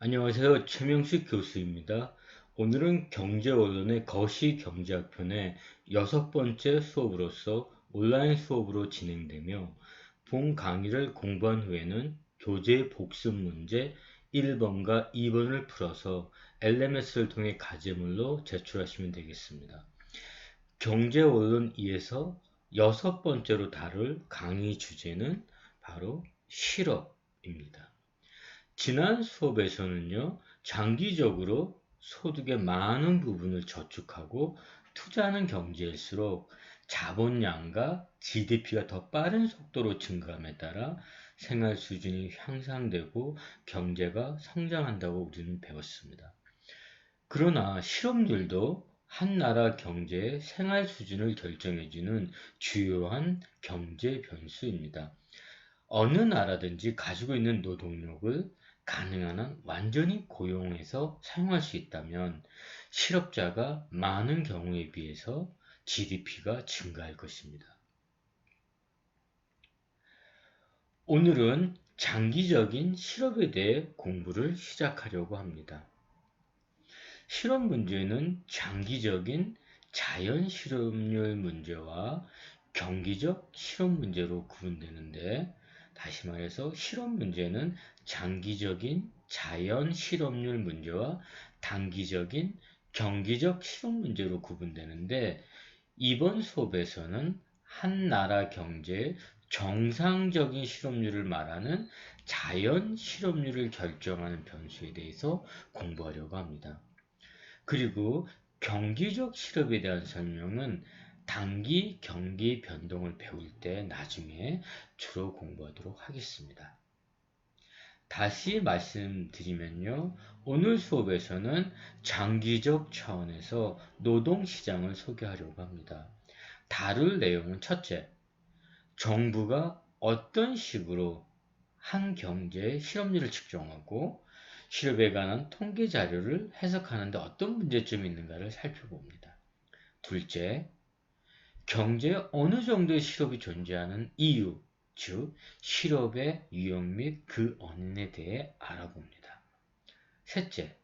안녕하세요. 최명식 교수입니다. 오늘은 경제언론의 거시경제학편의 6번째 수업으로서 온라인 수업으로 진행되며 본 강의를 공부한 후에는 교재 복습 문제 1번과 2번을 풀어서 LMS를 통해 과제물로 제출하시면 되겠습니다. 경제언론 2에서 6번째로 다룰 강의 주제는 바로 실업입니다. 지난 수업에서는요, 장기적으로 소득의 많은 부분을 저축하고 투자하는 경제일수록 자본량과 GDP가 더 빠른 속도로 증가함에 따라 생활 수준이 향상되고 경제가 성장한다고 우리는 배웠습니다. 그러나 실업률도 한 나라 경제의 생활 수준을 결정해주는 주요한 경제 변수입니다. 어느 나라든지 가지고 있는 노동력을 가능한 한 완전히 고용해서 사용할 수 있다면 실업자가 많은 경우에 비해서 GDP가 증가할 것입니다. 오늘은 장기적인 실업에 대해 공부를 시작하려고 합니다. 실업 문제는 장기적인 자연 실업률 문제와 경기적 실업 문제로 구분되는데, 다시 말해서 실업 문제는 장기적인 자연 실업률 문제와 단기적인 경기적 실업 문제로 구분되는데, 이번 수업에서는 한 나라 경제의 정상적인 실업률을 말하는 자연 실업률을 결정하는 변수에 대해서 공부하려고 합니다. 그리고 경기적 실업에 대한 설명은 단기 경기 변동을 배울 때 나중에 주로 공부하도록 하겠습니다. 다시 말씀드리면요, 오늘 수업에서는 장기적 차원에서 노동시장을 소개하려고 합니다. 다룰 내용은 첫째, 정부가 어떤 식으로 한 경제의 실업률을 측정하고 실업에 관한 통계 자료를 해석하는데 어떤 문제점이 있는가를 살펴봅니다. 둘째, 경제에 어느 정도의 실업이 존재하는 이유, 즉 실업의 유형 및 그 원인에 대해 알아봅니다. 셋째,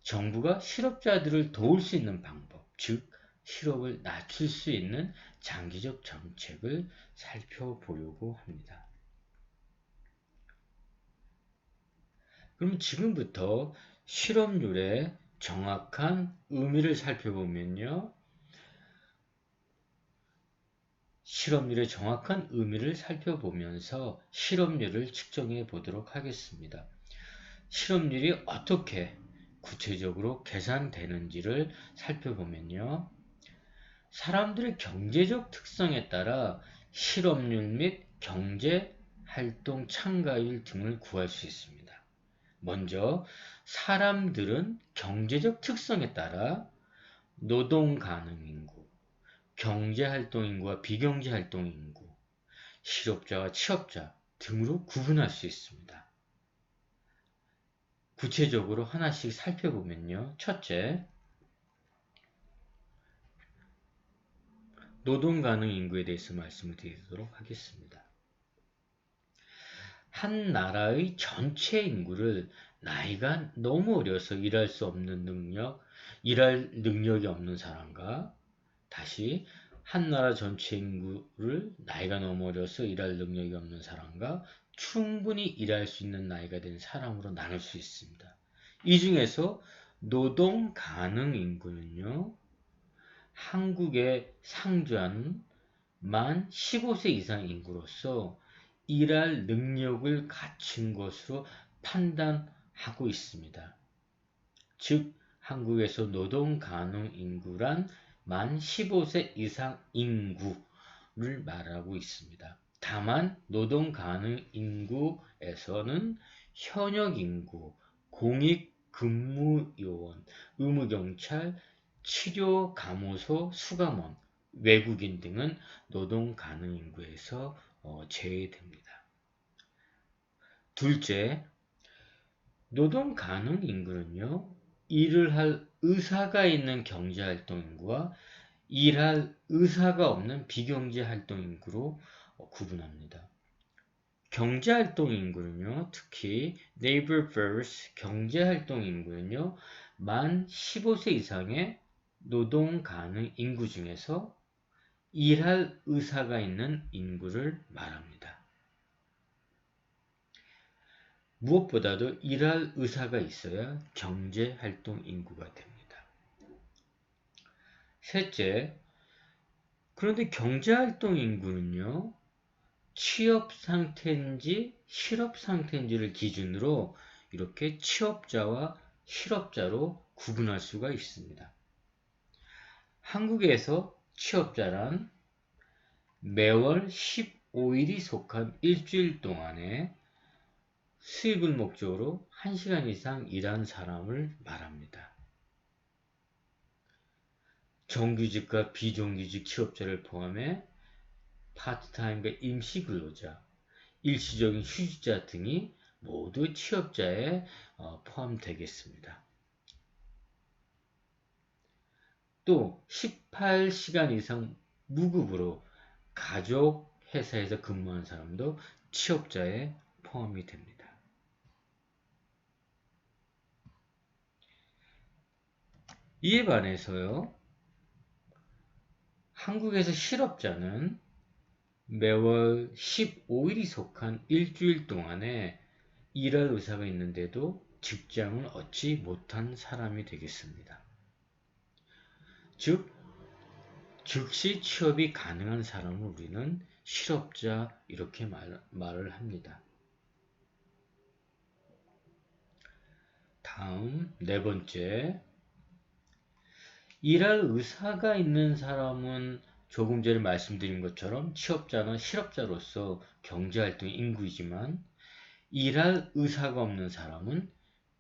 정부가 실업자들을 도울 수 있는 방법, 즉 실업을 낮출 수 있는 장기적 정책을 살펴보려고 합니다. 그럼 지금부터 실업률의 정확한 의미를 살펴보면요. 실업률의 정확한 의미를 살펴보면서 실업률을 측정해 보도록 하겠습니다. 실업률이 어떻게 구체적으로 계산되는지를 살펴보면요. 사람들의 경제적 특성에 따라 실업률 및 경제활동 참가율 등을 구할 수 있습니다. 먼저 사람들은 경제적 특성에 따라 노동 가능 인구, 경제활동 인구와 비경제활동 인구, 실업자와 취업자 등으로 구분할 수 있습니다. 구체적으로 하나씩 살펴보면요. 첫째, 노동 가능 인구에 대해서 말씀을 드리도록 하겠습니다. 한 나라의 전체 인구를 나이가 너무 어려서 일할 능력이 없는 사람과 다시 한 나라 전체 인구를 나이가 너무 어려서 일할 능력이 없는 사람과 충분히 일할 수 있는 나이가 된 사람으로 나눌 수 있습니다. 이 중에서 노동 가능 인구는요, 한국에 상주하는 만 15세 이상 인구로서 일할 능력을 갖춘 것으로 판단하고 있습니다. 즉, 한국에서 노동 가능 인구란 만 15세 이상 인구를 말하고 있습니다. 다만 노동 가능 인구에서는 현역 인구, 공익 근무 요원, 의무경찰, 치료감호소 수감원, 외국인 등은 노동 가능 인구에서 제외됩니다. 둘째, 노동 가능 인구는요, 일을 할 의사가 있는 경제활동 인구와 일할 의사가 없는 비경제활동 인구로 구분합니다. 경제활동 인구는요, 특히 labor force 경제활동 인구는요, 만 15세 이상의 노동 가능 인구 중에서 일할 의사가 있는 인구를 말합니다. 무엇보다도 일할 의사가 있어야 경제활동 인구가 됩니다. 셋째, 그런데 경제활동 인구는요, 취업 상태인지 실업 상태인지를 기준으로 이렇게 취업자와 실업자로 구분할 수가 있습니다. 한국에서 취업자란 매월 15일이 속한 일주일 동안에 수입을 목적으로 1시간 이상 일한 사람을 말합니다. 정규직과 비정규직 취업자를 포함해 파트타임과 임시근로자, 일시적인 휴직자 등이 모두 취업자에 포함되겠습니다. 또 18시간 이상 무급으로 가족 회사에서 근무하는 사람도 취업자에 포함이 됩니다. 이에 반해서요, 한국에서 실업자는 매월 15일이 속한 일주일 동안에 일할 의사가 있는데도 직장을 얻지 못한 사람이 되겠습니다. 즉, 즉시 취업이 가능한 사람을 우리는 실업자 이렇게 말을 합니다. 다음 네 번째, 일할 의사가 있는 사람은 조금 전에 말씀드린 것처럼 취업자나 실업자로서 경제활동 인구이지만 일할 의사가 없는 사람은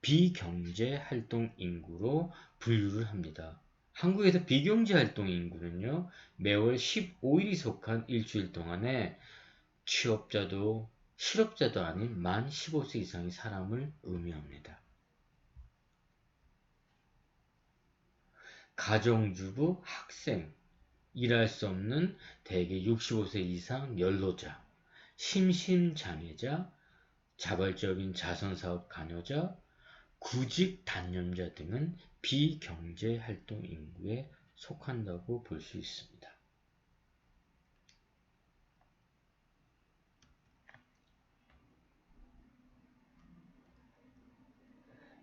비경제활동 인구로 분류를 합니다. 한국에서 비경제활동 인구는요, 매월 15일이 속한 일주일 동안에 취업자도 실업자도 아닌 만 15세 이상의 사람을 의미합니다. 가정주부, 학생, 일할 수 없는 대개 65세 이상 연로자, 심신장애자, 자발적인 자선사업 관여자, 구직 단념자 등은 비경제활동 인구에 속한다고 볼 수 있습니다.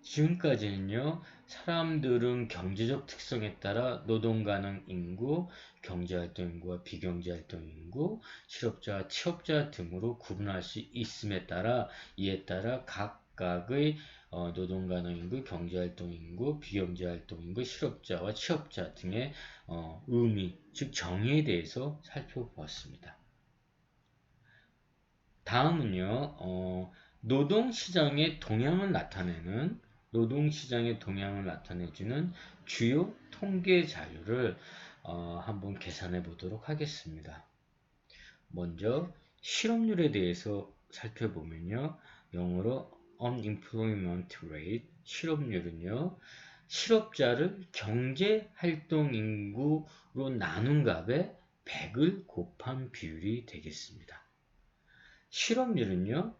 지금까지는요, 사람들은 경제적 특성에 따라 노동가능 인구, 경제활동 인구와 비경제활동 인구, 실업자, 취업자 등으로 구분할 수 있음에 따라 이에 따라 각각의 노동가능 인구, 경제활동 인구, 비경제활동 인구, 실업자와 취업자 등의 의미, 즉 정의에 대해서 살펴보았습니다. 다음은요, 노동시장의 동향을 나타내주는 주요 통계 자료를 한번 계산해 보도록 하겠습니다. 먼저 실업률에 대해서 살펴보면요, 영어로 unemployment rate, 실업률은요, 실업자를 경제활동인구로 나눈 값에 100을 곱한 비율이 되겠습니다. 실업률은요,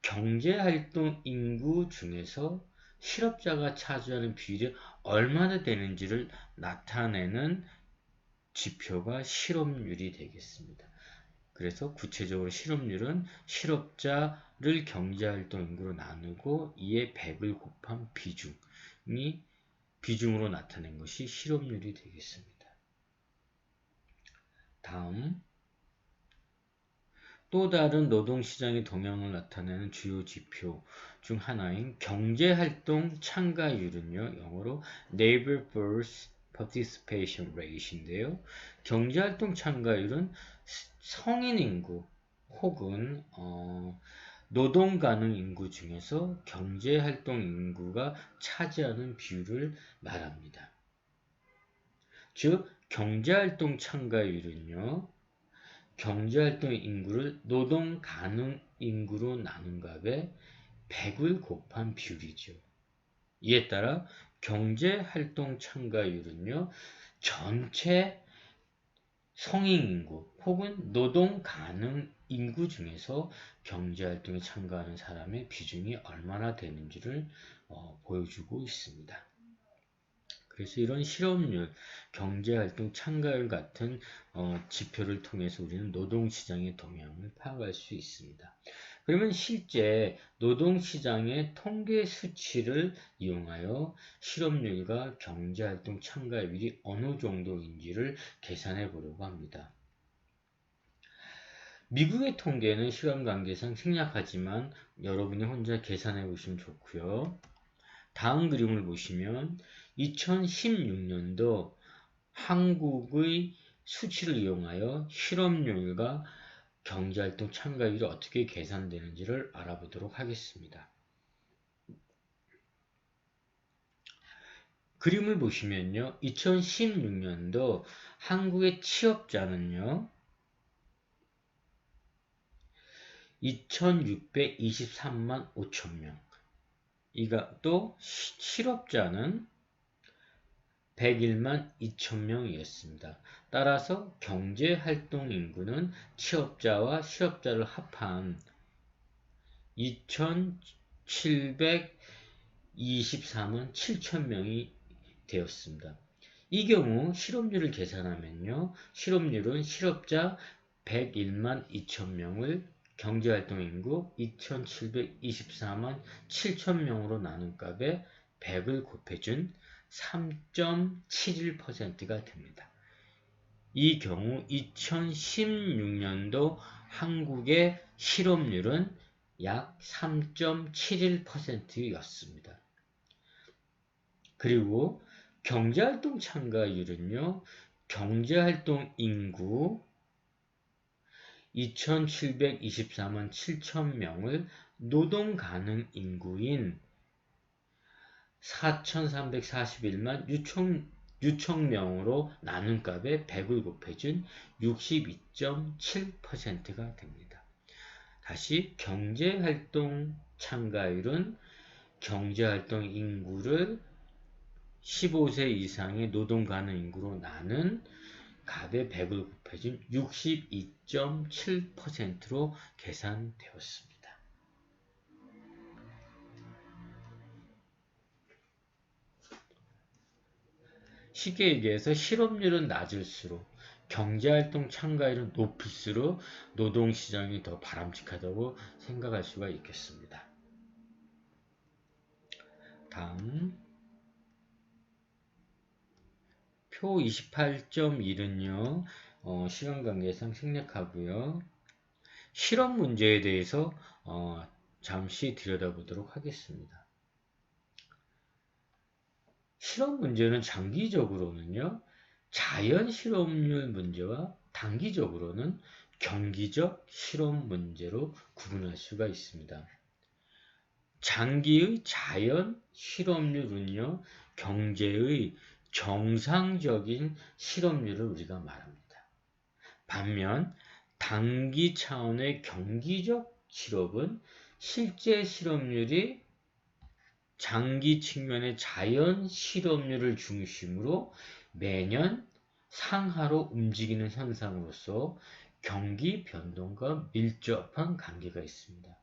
경제활동 인구 중에서 실업자가 차지하는 비율이 얼마나 되는지를 나타내는 지표가 실업률이 되겠습니다. 그래서 구체적으로 실업률은 실업자를 경제활동 인구로 나누고 이에 100을 곱한 비중으로 나타낸 것이 실업률이 되겠습니다. 다음, 또 다른 노동시장의 동향을 나타내는 주요 지표 중 하나인 경제활동 참가율은요, 영어로 Labor Force Participation Rate인데요. 경제활동 참가율은 성인 인구 혹은 노동 가능 인구 중에서 경제활동 인구가 차지하는 비율을 말합니다. 즉, 경제활동 참가율은요, 경제활동 인구를 노동 가능 인구로 나눈 값에 100을 곱한 비율이죠. 이에 따라 경제활동 참가율은요, 전체 성인 인구 혹은 노동 가능 인구 중에서 경제활동에 참가하는 사람의 비중이 얼마나 되는지를 보여주고 있습니다. 그래서 이런 실업률, 경제활동 참가율 같은 지표를 통해서 우리는 노동시장의 동향을 파악할 수 있습니다. 그러면 실제 노동시장의 통계 수치를 이용하여 실업률과 경제활동 참가율이 어느 정도인지를 계산해 보려고 합니다. 미국의 통계는 시간 관계상 생략하지만 여러분이 혼자 계산해 보시면 좋고요. 다음 그림을 보시면 2016년도 한국의 수치를 이용하여 실업률과 경제활동 참가율이 어떻게 계산되는지를 알아보도록 하겠습니다. 그림을 보시면요. 2016년도 한국의 취업자는요. 2623만 5천명. 또 실업자는 101만 2천명이었습니다. 따라서 경제활동 인구는 취업자와 실업자를 합한 2724만 7천명이 되었습니다. 이 경우 실업률을 계산하면요. 실업률은 실업자 101만 2천명을 경제활동 인구 2724만 7천명으로 나눈 값에 100을 곱해준 3.71%가 됩니다. 이 경우 2016년도 한국의 실업률은 약 3.71%였습니다. 그리고 경제활동 참가율은요. 경제활동 인구 2724만 7천명을 노동 가능 인구인 4341만 6천명으로 나눈 값에 100을 곱해준 62.7%가 됩니다. 다시 경제활동 참가율은 경제활동 인구를 15세 이상의 노동 가능 인구로 나눈 값에 100을 곱해준 62.7%로 계산되었습니다. 쉽게 얘기해서 실업률은 낮을수록 경제활동 참가율은 높을수록 노동시장이 더 바람직하다고 생각할 수가 있겠습니다. 다음 표 28.1은요. 시간 관계상 생략하고요. 실업 문제에 대해서 잠시 들여다보도록 하겠습니다. 실업 문제는 장기적으로는요. 자연 실업률 문제와 단기적으로는 경기적 실업 문제로 구분할 수가 있습니다. 장기의 자연 실업률은요. 경제의 정상적인 실업률을 우리가 말합니다. 반면 단기 차원의 경기적 실업은 실제 실업률이 장기 측면의 자연 실업률을 중심으로 매년 상하로 움직이는 현상으로서 경기 변동과 밀접한 관계가 있습니다.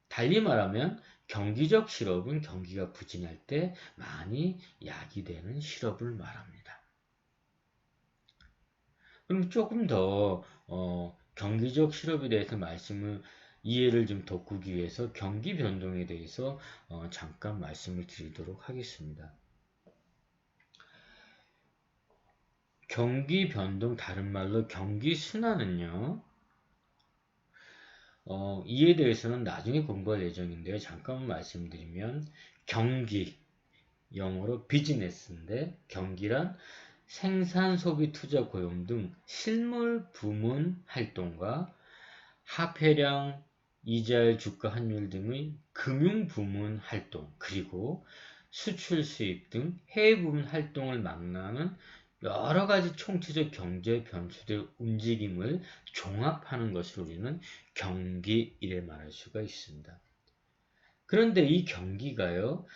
달리 말하면 경기적 실업은 경기가 부진할 때 많이 야기되는 실업을 말합니다. 그럼 조금 더 경기적 실업에 대해서 이해를 좀 돋구기 위해서 경기 변동에 대해서 잠깐 말씀을 드리도록 하겠습니다. 경기 변동, 다른 말로 경기 순환은요. 이에 대해서는 나중에 공부할 예정인데요. 잠깐 말씀드리면 경기, 영어로 비즈니스인데 경기란 생산, 소비, 투자, 고용 등 실물 부문 활동과 화폐량, 이자율, 주가, 환율 등의 금융 부문 활동, 그리고 수출, 수입 등 해외 부문 활동을 망라하는 여러 가지 총체적 경제 변수들 움직임을 종합하는 것을 우리는 경기 이래 말할 수가 있습니다. 그런데 이 경기가요,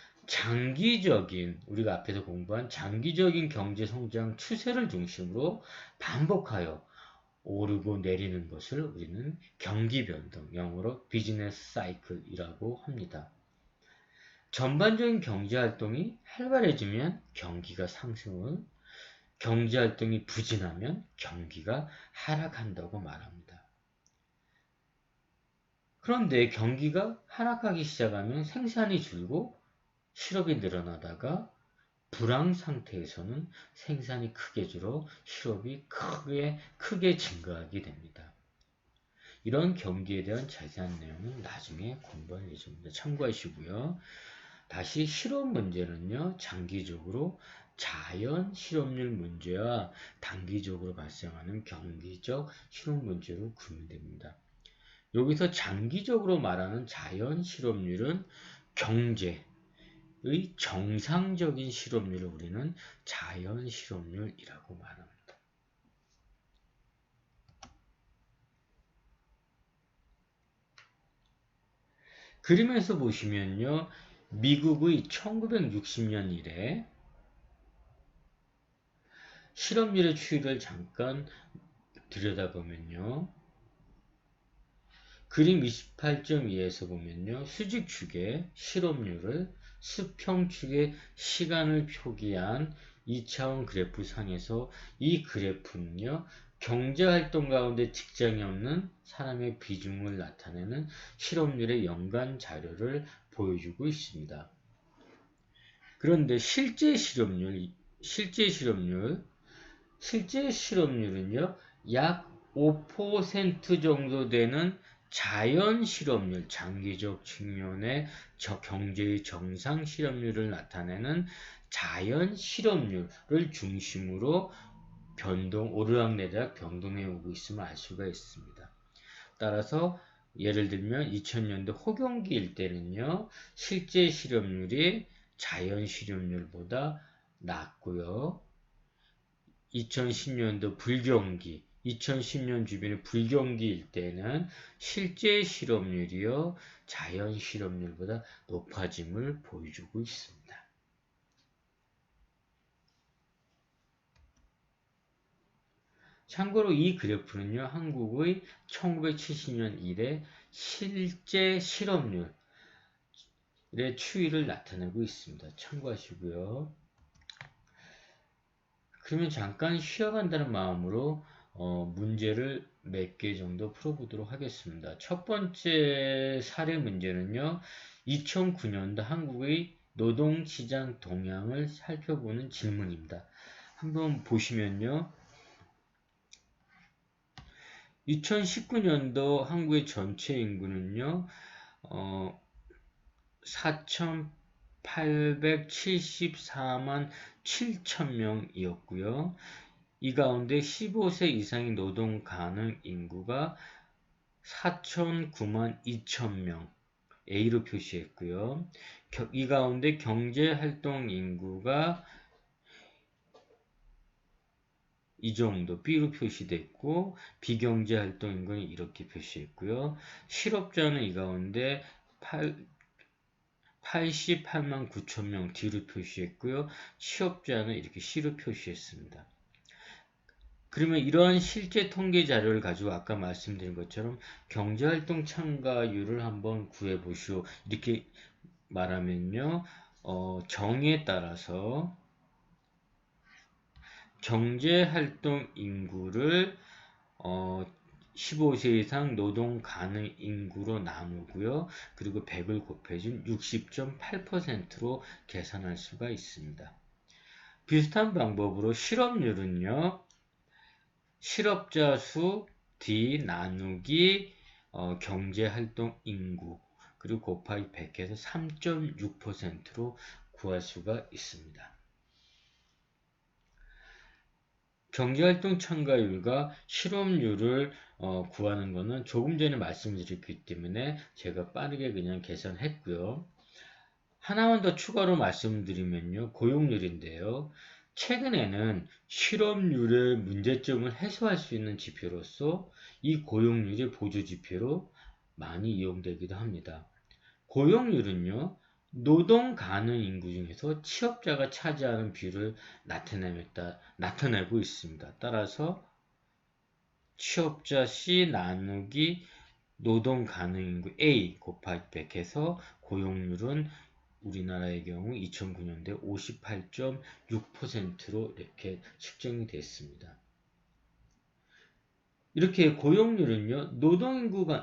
우리가 앞에서 공부한 장기적인 경제 성장 추세를 중심으로 반복하여 오르고 내리는 것을 우리는 경기 변동, 영어로 비즈니스 사이클이라고 합니다. 전반적인 경제 활동이 활발해지면 경기가 상승을, 경제 활동이 부진하면 경기가 하락한다고 말합니다. 그런데 경기가 하락하기 시작하면 생산이 줄고 실업이 늘어나다가 불황 상태에서는 생산이 크게 줄어 실업이 크게 증가하게 됩니다. 이런 경기에 대한 자세한 내용은 나중에 공부할 예정입니다. 참고하시고요. 다시 실업 문제는요, 장기적으로 자연 실업률 문제와 단기적으로 발생하는 경기적 실업 문제로 구분됩니다. 여기서 장기적으로 말하는 자연 실업률은 경제의 정상적인 실업률을 우리는 자연 실업률이라고 말합니다. 그림에서 보시면요, 미국의 1960년 이래 실업률의 추이를 잠깐 들여다보면요, 그림 28.2에서 보면요, 수직축의 실업률을 수평축의 시간을 표기한 2차원 그래프 상에서 이 그래프는요, 경제활동 가운데 직장이 없는 사람의 비중을 나타내는 실업률의 연간 자료를 보여주고 있습니다. 그런데 실제 실업률은요, 약 5% 정도 되는 자연 실업률, 장기적 측면의 경제의 정상 실업률을 나타내는 자연 실업률을 중심으로 오르락내리락 변동해 오고 있음을 알 수가 있습니다. 따라서 예를 들면 2000년도 호경기일 때는요, 실제 실업률이 자연 실업률보다 낮고요. 2010년도 불경기, 2010년 주변의 불경기일 때는 실제 실업률이요, 자연 실업률보다 높아짐을 보여주고 있습니다. 참고로 이 그래프는요, 한국의 1970년 이래 실제 실업률의 추이를 나타내고 있습니다. 참고하시고요. 그러면 잠깐 쉬어간다는 마음으로 문제를 몇 개 정도 풀어보도록 하겠습니다. 첫 번째 사례 문제는요, 2009년도 한국의 노동시장 동향을 살펴보는 질문입니다. 한번 보시면요, 2019년도 한국의 전체 인구는요, 4,874만 7천명이었고요. 이 가운데 15세 이상의 노동 가능 인구가 4,009만 2천명 A로 표시했고요. 이 가운데 경제활동 인구가 이 정도 B로 표시됐고, 비경제활동 인구는 이렇게 표시했고요. 실업자는 이 가운데 88만 9천명 D로 표시했고요. 취업자는 이렇게 C로 표시했습니다. 그러면 이러한 실제 통계 자료를 가지고 아까 말씀드린 것처럼 경제활동 참가율을 한번 구해보시오. 이렇게 말하면요, 정의에 따라서 경제활동 인구를 15세 이상 노동 가능 인구로 나누고요. 그리고 100을 곱해준 60.8%로 계산할 수가 있습니다. 비슷한 방법으로 실업률은요, 실업자 수 D 나누기 경제활동 인구 그리고 곱하기 100해서 3.6%로 구할 수가 있습니다. 경제활동 참가율과 실업률을 구하는 것은 조금 전에 말씀드렸기 때문에 제가 빠르게 그냥 계산했고요. 하나만 더 추가로 말씀드리면요, 고용률인데요. 최근에는 실업률의 문제점을 해소할 수 있는 지표로서 이 고용률이 보조지표로 많이 이용되기도 합니다. 고용률은요, 노동 가능 인구 중에서 취업자가 차지하는 비율을 나타내고 있습니다. 따라서 취업자 C 나누기 노동 가능 인구 A 곱하기 100 해서 고용률은 우리나라의 경우 2009년도에 58.6%로 이렇게 측정이 됐습니다. 이렇게 고용률은요,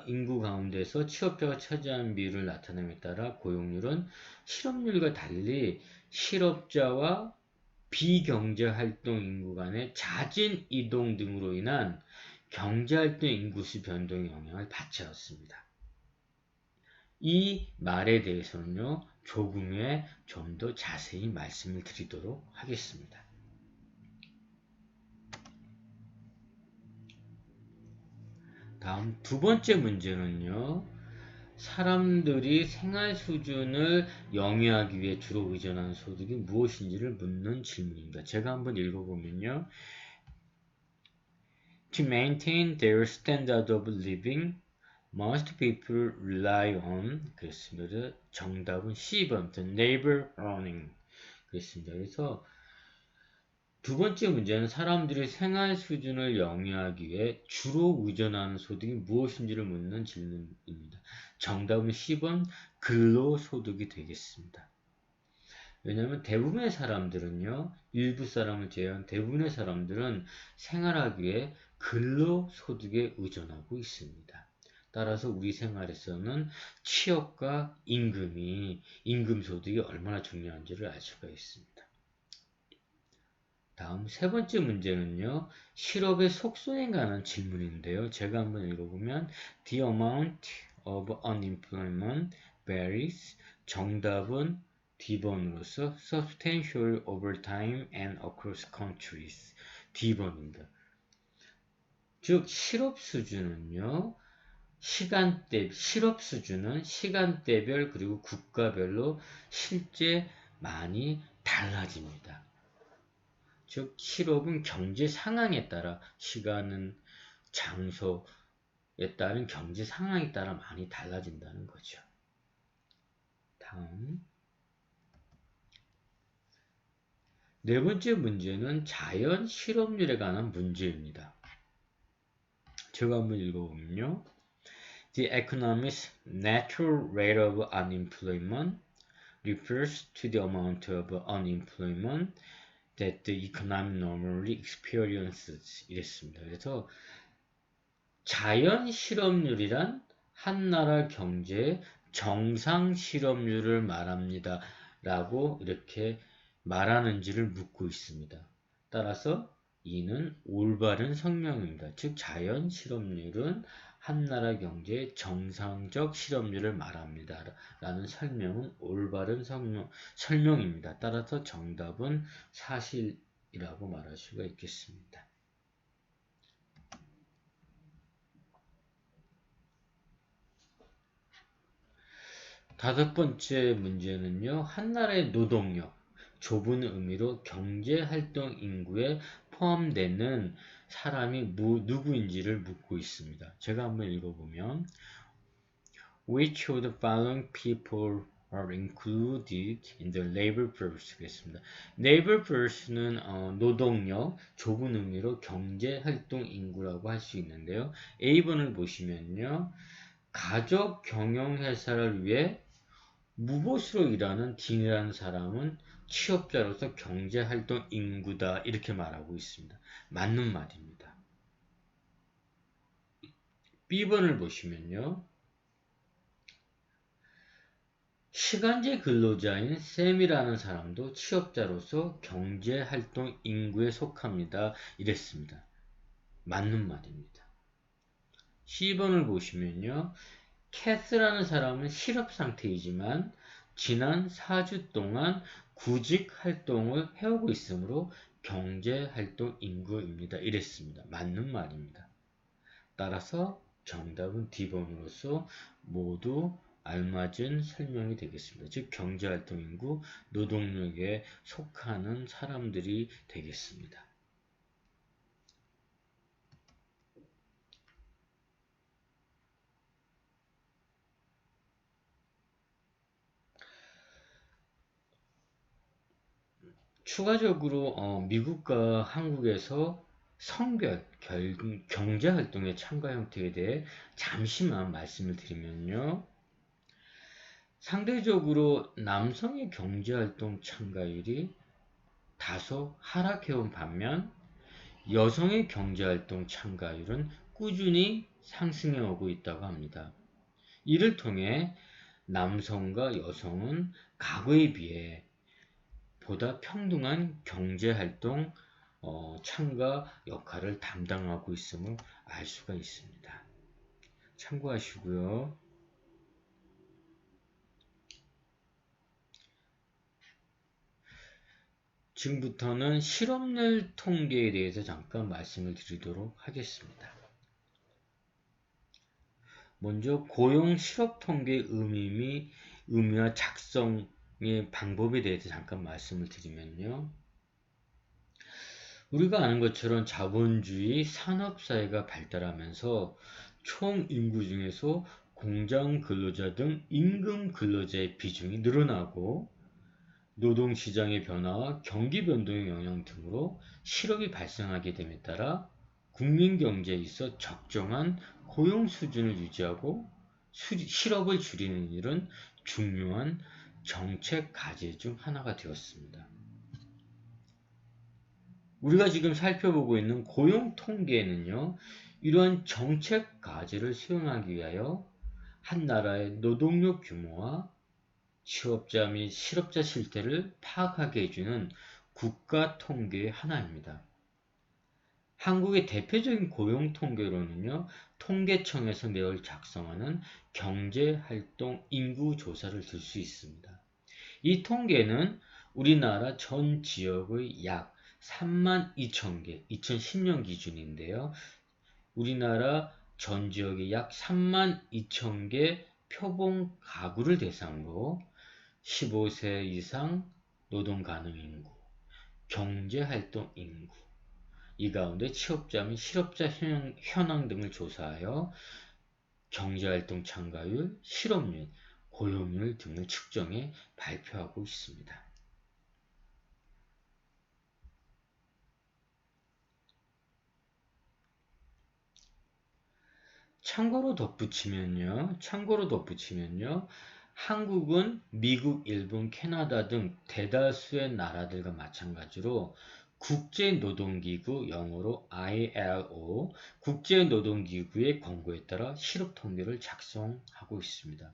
인구 가운데서 취업자가 차지하는 비율을 나타냄에 따라 고용률은 실업률과 달리 실업자와 비경제활동 인구 간의 잦은 이동 등으로 인한 경제활동 인구수 변동의 영향을 받지 않습니다. 이 말에 대해서는요, 조금 후에 좀 더 자세히 말씀을 드리도록 하겠습니다. 다음 두 번째 문제는요, 사람들이 생활 수준을 영위하기 위해 주로 의존하는 소득이 무엇인지를 묻는 질문입니다. 제가 한번 읽어보면요. To maintain their standard of living, most people rely on 그랬습니다. 정답은 C번, the neighbor earning 그랬습니다. 그래서 두 번째 문제는 사람들이 생활 수준을 영위하기 위해 주로 의존하는 소득이 무엇인지를 묻는 질문입니다. 정답은 C번 근로소득이 되겠습니다. 왜냐하면 대부분의 사람들은요, 일부 사람을 제외한 대부분의 사람들은 생활하기 위해 근로소득에 의존하고 있습니다. 따라서 우리 생활에서는 취업과 임금소득이 얼마나 중요한지를 알 수가 있습니다. 다음 세 번째 문제는요, 실업의 속성에 관한 질문인데요. 제가 한번 읽어보면 The amount of unemployment varies. 정답은 D번으로서 substantial over time and across countries. D번입니다. 즉 실업 수준은요, 실업 수준은 시간대별 그리고 국가별로 실제 많이 달라집니다. 즉 실업은 경제 상황에 따라 시간은 장소에 따른 경제 상황에 따라 많이 달라진다는 거죠. 다음 네 번째 문제는 자연 실업률에 관한 문제입니다. 제가 한번 읽어보면요. The economist's natural rate of unemployment refers to the amount of unemployment that the economy normally experiences 이랬습니다. 그래서 자연 실업률이란 한 나라 경제의 정상 실업률을 말합니다. 라고 이렇게 말하는지를 묻고 있습니다. 따라서 이는 올바른 설명입니다. 즉 자연 실업률은 한 나라 경제의 정상적 실업률을 말합니다. 라는 설명은 올바른 설명입니다. 따라서 정답은 사실이라고 말할 수가 있겠습니다. 다섯 번째 문제는요. 한 나라의 노동력, 좁은 의미로 경제활동 인구에 포함되는 사람이 누구인지를 묻고 있습니다. 제가 한번 읽어보면 Which of the following people are included in the labor force? 겠습니다. labor force는 노동력, 좁은 의미로 경제활동 인구라고 할 수 있는데요. A번을 보시면요. 가족 경영회사를 위해 무보수로 일하는 D라는 사람은 취업자로서 경제활동 인구다 이렇게 말하고 있습니다. 맞는 말입니다. B번을 보시면요. 시간제 근로자인 샘이라는 사람도 취업자로서 경제활동 인구에 속합니다. 이랬습니다. 맞는 말입니다. C번을 보시면요. 캐스라는 사람은 실업 상태이지만 지난 4주 동안 구직 활동을 해오고 있으므로 경제활동 인구입니다. 이랬습니다. 맞는 말입니다. 따라서 정답은 D번으로서 모두 알맞은 설명이 되겠습니다. 즉 경제활동 인구, 노동력에 속하는 사람들이 되겠습니다. 추가적으로 미국과 한국에서 성별, 경제활동의 참가 형태에 대해 잠시만 말씀을 드리면요. 상대적으로 남성의 경제활동 참가율이 다소 하락해온 반면 여성의 경제활동 참가율은 꾸준히 상승해 오고 있다고 합니다. 이를 통해 남성과 여성은 과거에 비해 보다 평등한 경제활동 참가 역할을 담당하고 있음을 알 수가 있습니다. 참고하시고요. 지금부터는 실업률 통계에 대해서 잠깐 말씀을 드리도록 하겠습니다. 먼저 고용 실업 통계의 의미와 작성의 방법에 대해서 잠깐 말씀을 드리면요. 우리가 아는 것처럼 자본주의 산업사회가 발달하면서 총 인구 중에서 공장 근로자 등 임금 근로자의 비중이 늘어나고 노동시장의 변화와 경기 변동의 영향 등으로 실업이 발생하게 됨에 따라 국민경제에 있어 적정한 고용 수준을 유지하고 실업을 줄이는 일은 중요한 정책 과제 중 하나가 되었습니다. 우리가 지금 살펴보고 있는 고용 통계에는요, 이러한 정책 과제를 수행하기 위하여 한 나라의 노동력 규모와 취업자 및 실업자 실태를 파악하게 해주는 국가 통계의 하나입니다. 한국의 대표적인 고용 통계로는요, 통계청에서 매월 작성하는 경제활동 인구조사를 들 수 있습니다. 이 통계는 우리나라 전 지역의 약 32,000개, 2010년 기준인데요. 우리나라 전 지역의 약 32,000개 표본 가구를 대상으로 15세 이상 노동 가능 인구, 경제활동 인구, 이 가운데 취업자 및 실업자 현황 등을 조사하여 경제활동 참가율, 실업률, 고용률 등을 측정해 발표하고 있습니다. 참고로 덧붙이면요. 한국은 미국, 일본, 캐나다 등 대다수의 나라들과 마찬가지로 국제노동기구, 영어로 ILO, 국제노동기구의 권고에 따라 실업 통계를 작성하고 있습니다.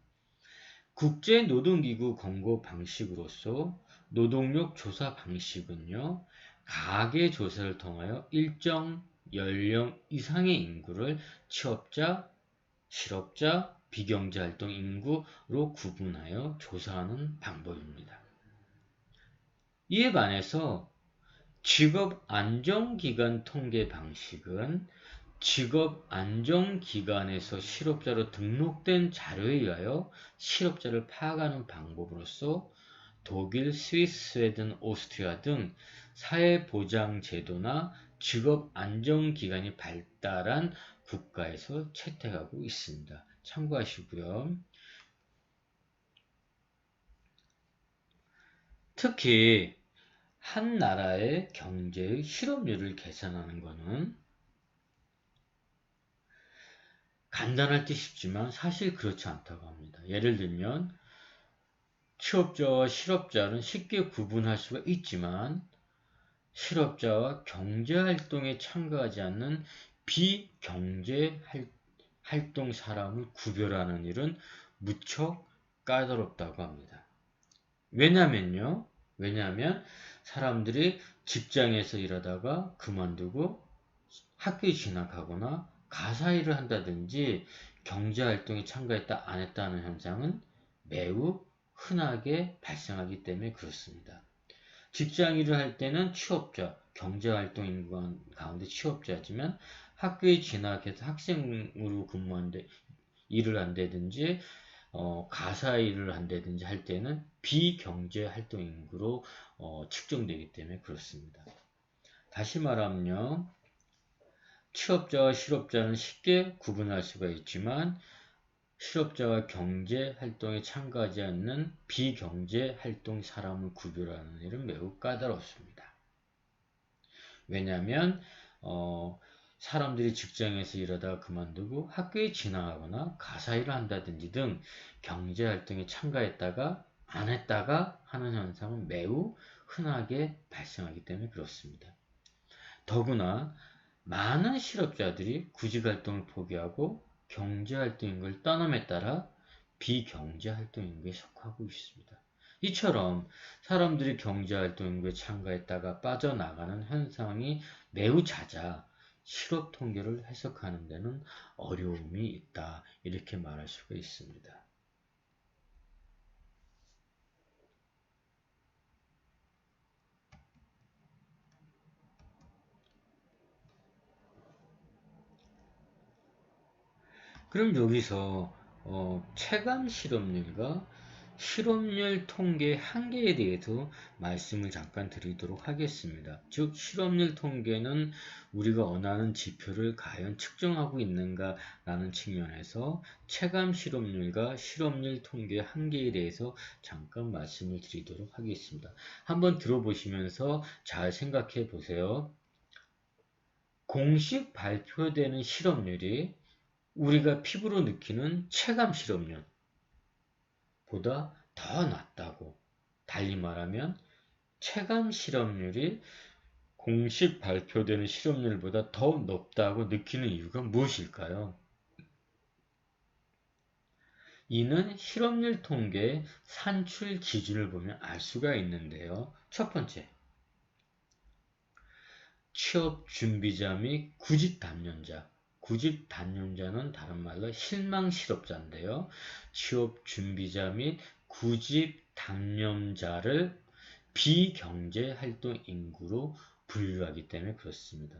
국제노동기구 권고 방식으로서 노동력 조사 방식은요, 가계 조사를 통하여 일정 연령 이상의 인구를 취업자, 실업자, 비경제활동 인구로 구분하여 조사하는 방법입니다. 이에 반해서 직업안정기간 통계 방식은 직업안정기관에서 실업자로 등록된 자료에 의하여 실업자를 파악하는 방법으로서 독일, 스위스, 스웨덴, 오스트리아 등 사회보장제도나 직업안정기관이 발달한 국가에서 채택하고 있습니다. 참고하시고요. 특히 한 나라의 경제의 실업률을 계산하는 것은 간단할 듯 싶지만 사실 그렇지 않다고 합니다. 예를 들면 취업자와 실업자는 쉽게 구분할 수가 있지만 실업자와 경제활동에 참가하지 않는 비경제활동 사람을 구별하는 일은 무척 까다롭다고 합니다. 왜냐면 사람들이 직장에서 일하다가 그만두고 학교에 진학하거나 가사일을 한다든지 경제활동에 참가했다 안 했다는 현상은 매우 흔하게 발생하기 때문에 그렇습니다. 직장일을 할 때는 취업자, 경제활동 인구 가운데 취업자지만 학교에 진학해서 학생으로 근무하는데 일을 한다든지 가사 일을 한다든지 할 때는 비경제활동 인구로 측정되기 때문에 그렇습니다. 다시 말하면요. 취업자와 실업자는 쉽게 구분할 수가 있지만 실업자와 경제활동에 참가하지 않는 비경제활동 사람을 구별하는 일은 매우 까다롭습니다. 왜냐하면 사람들이 직장에서 일하다가 그만두고 학교에 진학하거나 가사일을 한다든지 등 경제활동에 참가했다가 안 했다가 하는 현상은 매우 흔하게 발생하기 때문에 그렇습니다. 더구나 많은 실업자들이 구직활동을 포기하고 경제활동인구를 떠남에 따라 비경제활동인구에 속하고 있습니다. 이처럼 사람들이 경제활동인구에 참가했다가 빠져나가는 현상이 매우 잦아 실업 통계를 해석하는 데는 어려움이 있다. 이렇게 말할 수가 있습니다. 그럼 여기서 체감 실업률과 실업률 통계 한계에 대해서 말씀을 잠깐 드리도록 하겠습니다. 즉 실업률 통계는 우리가 원하는 지표를 과연 측정하고 있는가 라는 측면에서 체감 실업률과 실업률 통계 한계에 대해서 잠깐 말씀을 드리도록 하겠습니다. 한번 들어보시면서 잘 생각해 보세요. 공식 발표되는 실업률이 우리가 피부로 느끼는 체감 실업률보다 더 낮다고. 달리 말하면 체감 실업률이 공식 발표되는 실업률보다 더 높다고 느끼는 이유가 무엇일까요? 이는 실업률 통계 산출 기준을 보면 알 수가 있는데요. 첫 번째, 취업 준비자 및 구직 담년자. 구직 담년자는 다른 말로 실망 실업자인데요. 취업 준비자 및 구직 담년자를 비경제 활동 인구로 분류하기 때문에 그렇습니다.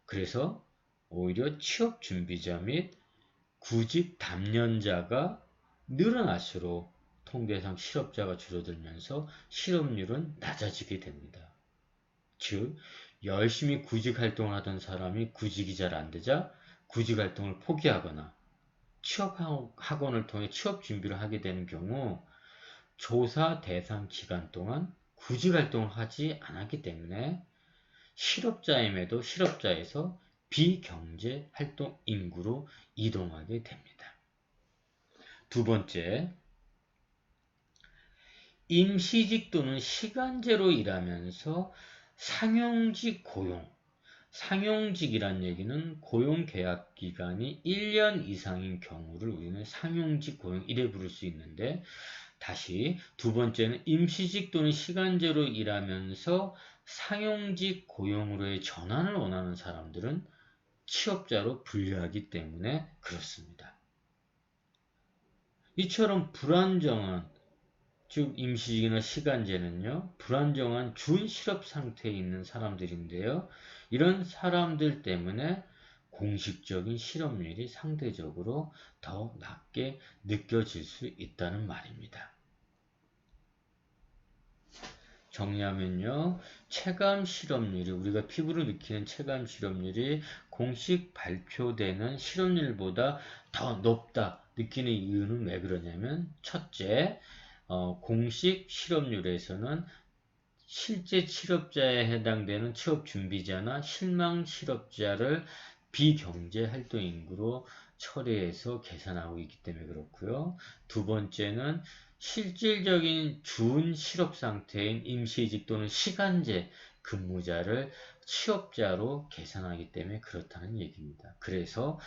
그래서 오히려 취업 준비자 및 구직 담년자가 늘어날수록 통계상 실업자가 줄어들면서 실업률은 낮아지게 됩니다. 즉 열심히 구직활동을 하던 사람이 구직이 잘 안되자 구직활동을 포기하거나 취업학원을 통해 취업 준비를 하게 되는 경우 조사 대상 기간 동안 구직활동을 하지 않았기 때문에 실업자임에도 실업자에서 비경제활동 인구로 이동하게 됩니다. 두 번째, 임시직 또는 시간제로 일하면서 상용직 고용. 상용직이란 얘기는 고용계약 기간이 1년 이상인 경우를 우리는 상용직 고용 이래 부를 수 있는데, 다시 두 번째는 임시직 또는 시간제로 일하면서 상용직 고용으로의 전환을 원하는 사람들은 취업자로 분류하기 때문에 그렇습니다. 이처럼 불안정한, 즉 임시직이나 시간제는요, 불안정한 준실업 상태에 있는 사람들인데요. 이런 사람들 때문에 공식적인 실업률이 상대적으로 더 낮게 느껴질 수 있다는 말입니다. 정리하면요, 체감 실업률이, 우리가 피부로 느끼는 체감 실업률이 공식 발표되는 실업률보다 더 높다 느끼는 이유는 왜 그러냐면, 첫째, 공식 실업률에서는 실제 취업자에 해당되는 취업 준비자나 실망 실업자를 비경제 활동 인구로 처리해서 계산하고 있기 때문에 그렇고요. 두 번째는 실질적인 준 실업 상태인 임시직 또는 시간제 근무자를 취업자로 계산하기 때문에 그렇다는 얘기입니다. 그래서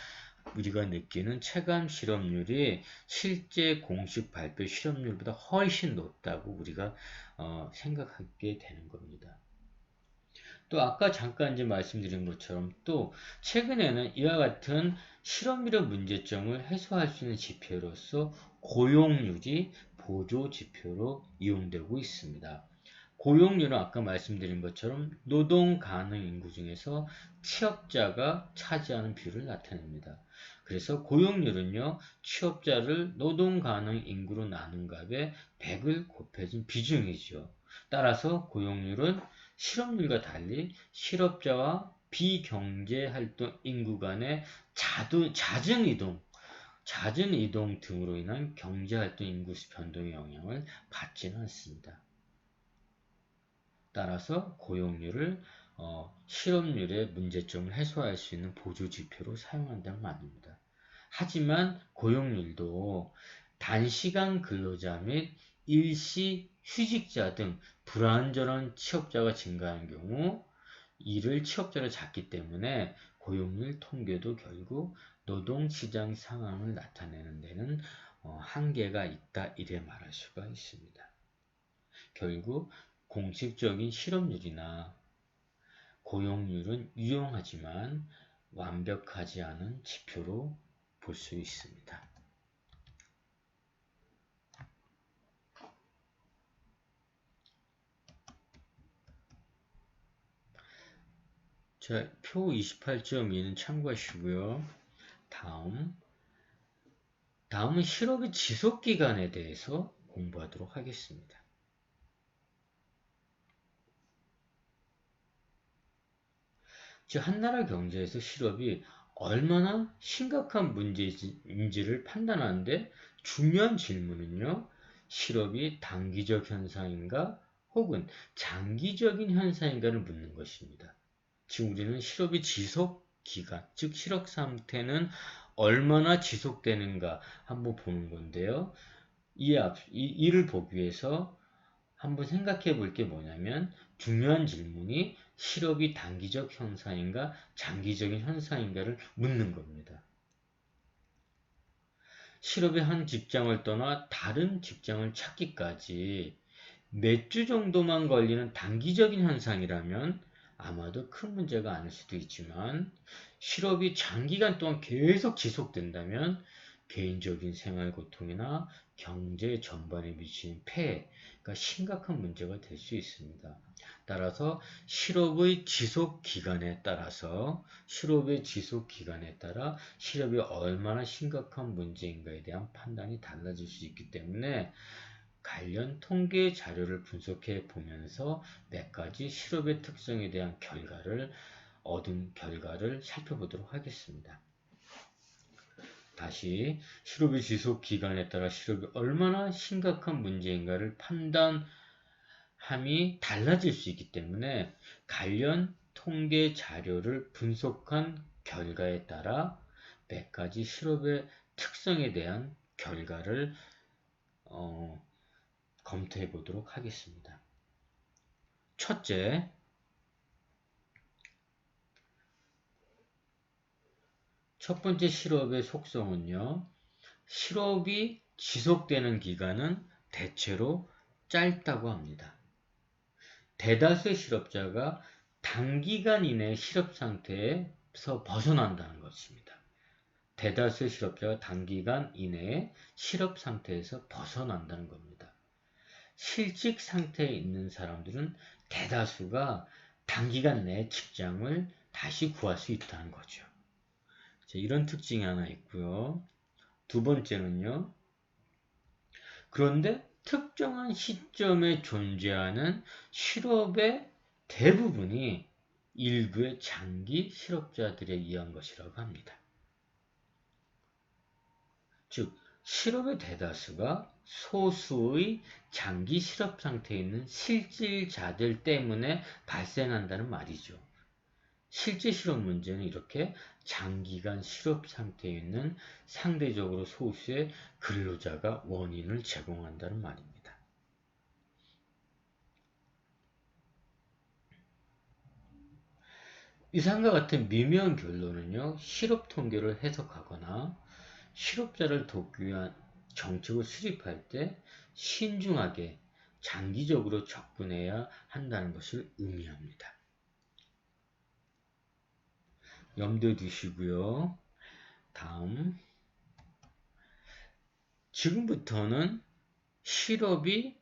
우리가 느끼는 체감 실업률이 실제 공식 발표 실업률보다 훨씬 높다고 우리가 생각하게 되는 겁니다. 또 아까 잠깐 이제 말씀드린 것처럼 또 최근에는 이와 같은 실업률의 문제점을 해소할 수 있는 지표로서 고용률이 보조 지표로 이용되고 있습니다. 고용률은 아까 말씀드린 것처럼 노동 가능 인구 중에서 취업자가 차지하는 비율을 나타냅니다. 그래서 고용률은요, 취업자를 노동 가능 인구로 나눈 값에 100을 곱해진 비중이죠. 따라서 고용률은 실업률과 달리 실업자와 비경제활동 인구 간의 잦은 이동 등으로 인한 경제활동 인구수 변동의 영향을 받지는 않습니다. 따라서 고용률을 실업률의 문제점을 해소할 수 있는 보조지표로 사용한다는 말입니다. 하지만 고용률도 단시간 근로자 및 일시 휴직자 등 불안전한 취업자가 증가하는 경우 이를 취업자로 잡기 때문에 고용률 통계도 결국 노동시장 상황을 나타내는 데는 한계가 있다 이래 말할 수가 있습니다. 결국 공식적인 실업률이나 고용률은 유용하지만 완벽하지 않은 지표로 볼 수 있습니다. 자, 표 28.2는 참고하시고요. 다음은 실업의 지속기간에 대해서 공부하도록 하겠습니다. 즉, 한나라 경제에서 실업이 얼마나 심각한 문제인지를 판단하는데 중요한 질문은요. 실업이 단기적 현상인가 혹은 장기적인 현상인가를 묻는 것입니다. 지금 우리는 실업의 지속기간, 즉 실업 상태는 얼마나 지속되는가 한번 보는 건데요. 이를 보기 위해서 한번 생각해 볼 게 뭐냐면 중요한 질문이 실업이 단기적 현상인가 장기적인 현상인가를 묻는 겁니다. 실업의 한 직장을 떠나 다른 직장을 찾기까지 몇 주 정도만 걸리는 단기적인 현상이라면 아마도 큰 문제가 아닐 수도 있지만 실업이 장기간 동안 계속 지속된다면 개인적인 생활 고통이나 경제 전반에 미치는 폐해가 심각한 문제가 될 수 있습니다. 따라서 실업의 지속 기간에 따라 실업이 얼마나 심각한 문제인가에 대한 판단이 달라질 수 있기 때문에 관련 통계 자료를 분석해 보면서 몇 가지 실업의 특성에 대한 얻은 결과를 살펴보도록 하겠습니다. 다시 실업의 지속 기간에 따라 실업이 얼마나 심각한 문제인가를 판단함이 달라질 수 있기 때문에 관련 통계 자료를 분석한 결과에 따라 몇 가지 실업의 특성에 대한 결과를 검토해 보도록 하겠습니다. 첫째, 첫 번째 실업의 속성은요. 실업이 지속되는 기간은 대체로 짧다고 합니다. 대다수의 실업자가 단기간 이내 실업 상태에서 벗어난다는 것입니다. 대다수의 실업자가 단기간 이내에 실업 상태에서 벗어난다는 겁니다. 실직 상태에 있는 사람들은 대다수가 단기간 내에 직장을 다시 구할 수 있다는 거죠. 이런 특징이 하나 있고요. 두 번째는요. 그런데 특정한 시점에 존재하는 실업의 대부분이 일부의 장기 실업자들에 의한 것이라고 합니다. 즉, 실업의 대다수가 소수의 장기 실업 상태에 있는 실질자들 때문에 발생한다는 말이죠. 실제 실업 문제는 이렇게 장기간 실업 상태에 있는 상대적으로 소수의 근로자가 원인을 제공한다는 말입니다. 이상과 같은 미묘한 결론은요, 실업 통계를 해석하거나 실업자를 돕기 위한 정책을 수립할 때 신중하게 장기적으로 접근해야 한다는 것을 의미합니다. 염두에 두시고요. 다음, 지금부터는 실업이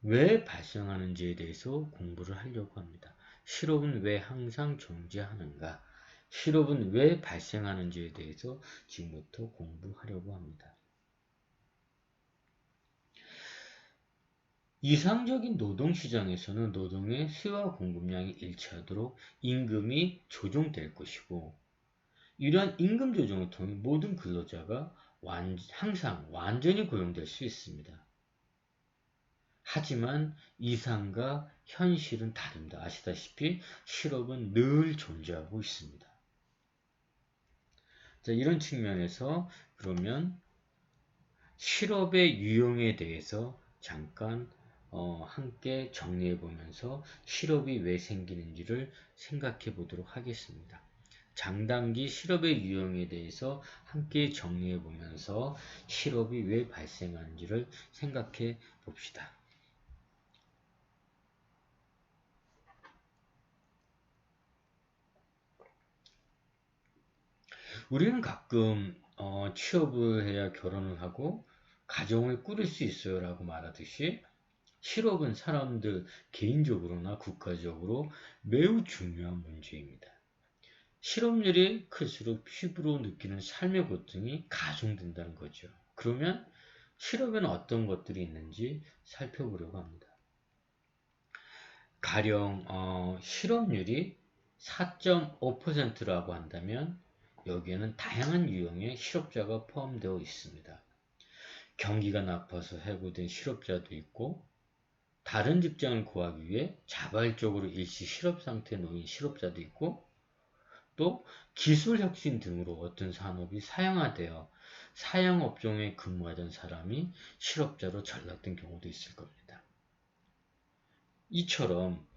왜 발생하는지에 대해서 공부를 하려고 합니다. 실업은 왜 항상 존재하는가? 실업은 왜 발생하는지에 대해서 지금부터 공부하려고 합니다. 이상적인 노동시장에서는 노동의 수요와 공급량이 일치하도록 임금이 조정될 것이고 이러한 임금 조정을 통해 모든 근로자가 항상 완전히 고용될 수 있습니다. 하지만 이상과 현실은 다릅니다. 아시다시피 실업은 늘 존재하고 있습니다. 자, 이런 측면에서 그러면 실업의 유형에 대해서 잠깐 함께 정리해 보면서 실업이 왜 생기는지를 생각해 보도록 하겠습니다. 장단기 실업의 유형에 대해서 함께 정리해 보면서 실업이 왜 발생하는지를 생각해 봅시다. 우리는 가끔 취업을 해야 결혼을 하고 가정을 꾸릴 수 있어요 라고 말하듯이 실업은 사람들 개인적으로나 국가적으로 매우 중요한 문제입니다. 실업률이 클수록 피부로 느끼는 삶의 고통이 가중된다는 거죠. 그러면 실업에는 어떤 것들이 있는지 살펴보려고 합니다. 가령 실업률이 4.5%라고 한다면 여기에는 다양한 유형의 실업자가 포함되어 있습니다. 경기가 나빠서 해고된 실업자도 있고 다른 직장을 구하기 위해 자발적으로 일시 실업 상태에 놓인 실업자도 있고 또 기술 혁신 등으로 어떤 산업이 사양화되어 사양업종에 근무하던 사람이 실업자로 전락된 경우도 있을 겁니다. 이처럼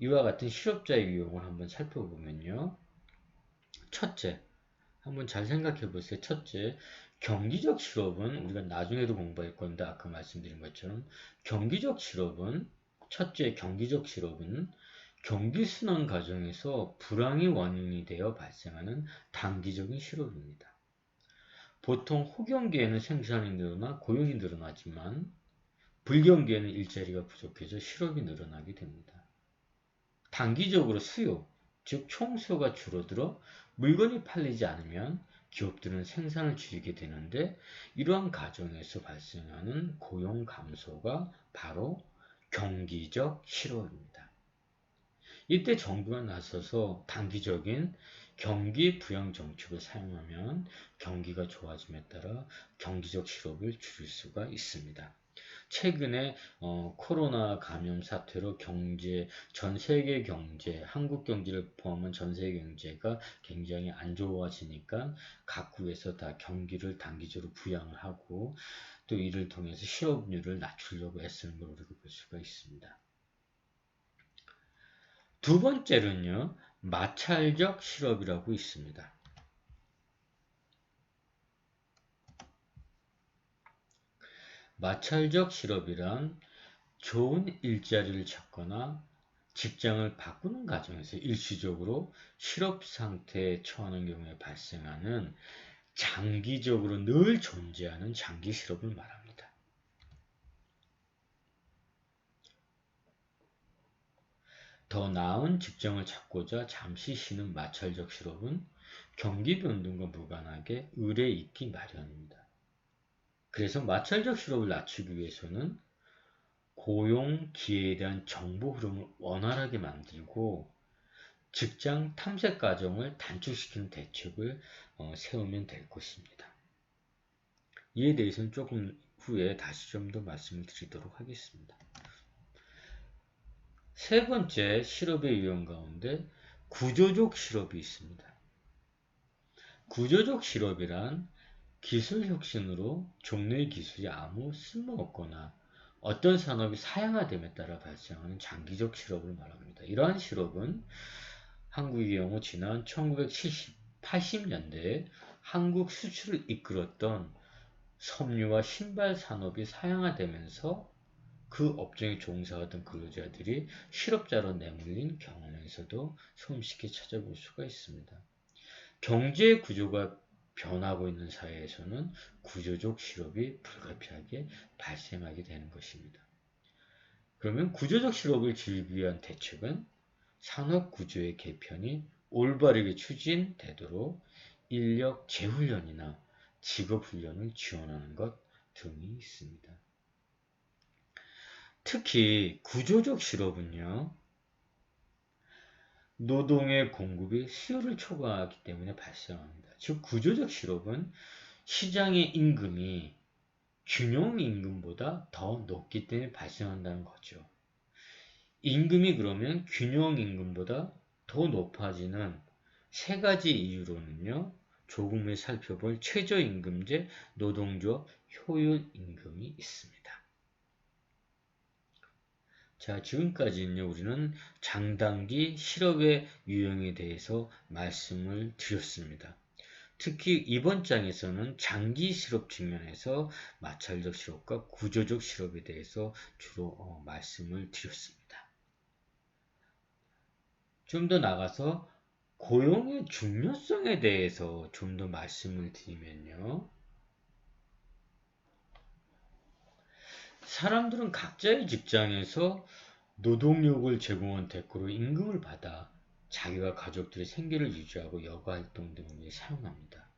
이와 같은 실업자의 유형을 한번 살펴보면요. 첫째, 한번 잘 생각해 보세요. 첫째, 경기적 실업은 우리가 나중에도 공부할 건데 아까 말씀드린 것처럼 첫째 경기적 실업은 경기순환 과정에서 불황이 원인이 되어 발생하는 단기적인 실업입니다. 보통 호경기에는 생산이 늘어나 고용이 늘어나지만 불경기에는 일자리가 부족해져 실업이 늘어나게 됩니다. 단기적으로 수요, 즉 총수요가 줄어들어 물건이 팔리지 않으면 기업들은 생산을 줄이게 되는데 이러한 과정에서 발생하는 고용 감소가 바로 경기적 실업입니다. 이때 정부가 나서서 단기적인 경기 부양 정책을 사용하면 경기가 좋아짐에 따라 경기적 실업을 줄일 수가 있습니다. 최근에 코로나 감염 사태로 전 세계 경제, 한국 경제를 포함한 전 세계 경제가 굉장히 안 좋아지니까 각국에서 다 경기를 단기적으로 부양을 하고 또 이를 통해서 실업률을 낮추려고 애쓰는 걸 우리가 볼 수가 있습니다. 두 번째는요, 마찰적 실업이라고 있습니다. 마찰적 실업이란 좋은 일자리를 찾거나 직장을 바꾸는 과정에서 일시적으로 실업 상태에 처하는 경우에 발생하는 장기적으로 늘 존재하는 장기 실업을 말합니다. 더 나은 직장을 찾고자 잠시 쉬는 마찰적 실업은 경기 변동과 무관하게 을에 있기 마련입니다. 그래서 마찰적 실업을 낮추기 위해서는 고용 기회에 대한 정보 흐름을 원활하게 만들고 직장 탐색 과정을 단축시키는 대책을 세우면 될 것입니다. 이에 대해서는 조금 후에 다시 좀 더 말씀을 드리도록 하겠습니다. 세 번째 실업의 유형 가운데 구조적 실업이 있습니다. 구조적 실업이란 기술 혁신으로 종래의 기술이 아무 쓸모없거나 어떤 산업이 사양화됨에 따라 발생하는 장기적 실업을 말합니다. 이러한 실업은 한국의 경우 지난 1980년대에 한국 수출을 이끌었던 섬유와 신발 산업이 사양화되면서 그 업종에 종사하던 근로자들이 실업자로 내몰린 경험에서도 손쉽게 찾아볼 수가 있습니다. 경제 구조가 변하고 있는 사회에서는 구조적 실업이 불가피하게 발생하게 되는 것입니다. 그러면 구조적 실업을 줄이기 위한 대책은 산업구조의 개편이 올바르게 추진되도록 인력 재훈련이나 직업훈련을 지원하는 것 등이 있습니다. 특히 구조적 실업은요, 노동의 공급이 수요를 초과하기 때문에 발생합니다. 즉 구조적 실업은 시장의 임금이 균형 임금보다 더 높기 때문에 발생한다는 거죠. 임금이 그러면 균형 임금보다 더 높아지는 세 가지 이유로는요. 조금 후에 살펴볼 최저임금제, 노동조합, 효율임금이 있습니다. 자, 지금까지는요, 우리는 장단기 실업의 유형에 대해서 말씀을 드렸습니다. 특히 이번 장에서는 장기 실업 측면에서 마찰적 실업과 구조적 실업에 대해서 주로 말씀을 드렸습니다. 좀 더 나가서 고용의 중요성에 대해서 좀 더 말씀을 드리면요. 사람들은 각자의 직장에서 노동력을 제공한 대가로 임금을 받아 자기와 가족들의 생계를 유지하고 여가활동 등을 위해 사용합니다.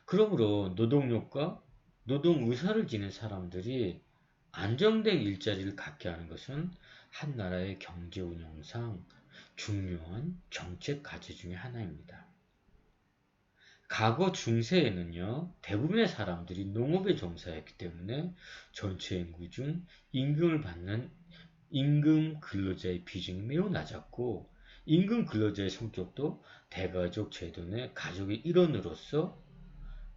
그러므로 노동력과 노동의사를 지닌 사람들이 안정된 일자리를 갖게 하는 것은 한 나라의 경제 운영상 중요한 정책 과제 중의 하나입니다. 과거 중세에는요, 대부분의 사람들이 농업에 종사했기 때문에 전체 인구 중 임금을 받는 임금 근로자의 비중이 매우 낮았고, 임금 근로자의 성격도 대가족 제도 내 가족의 일원으로서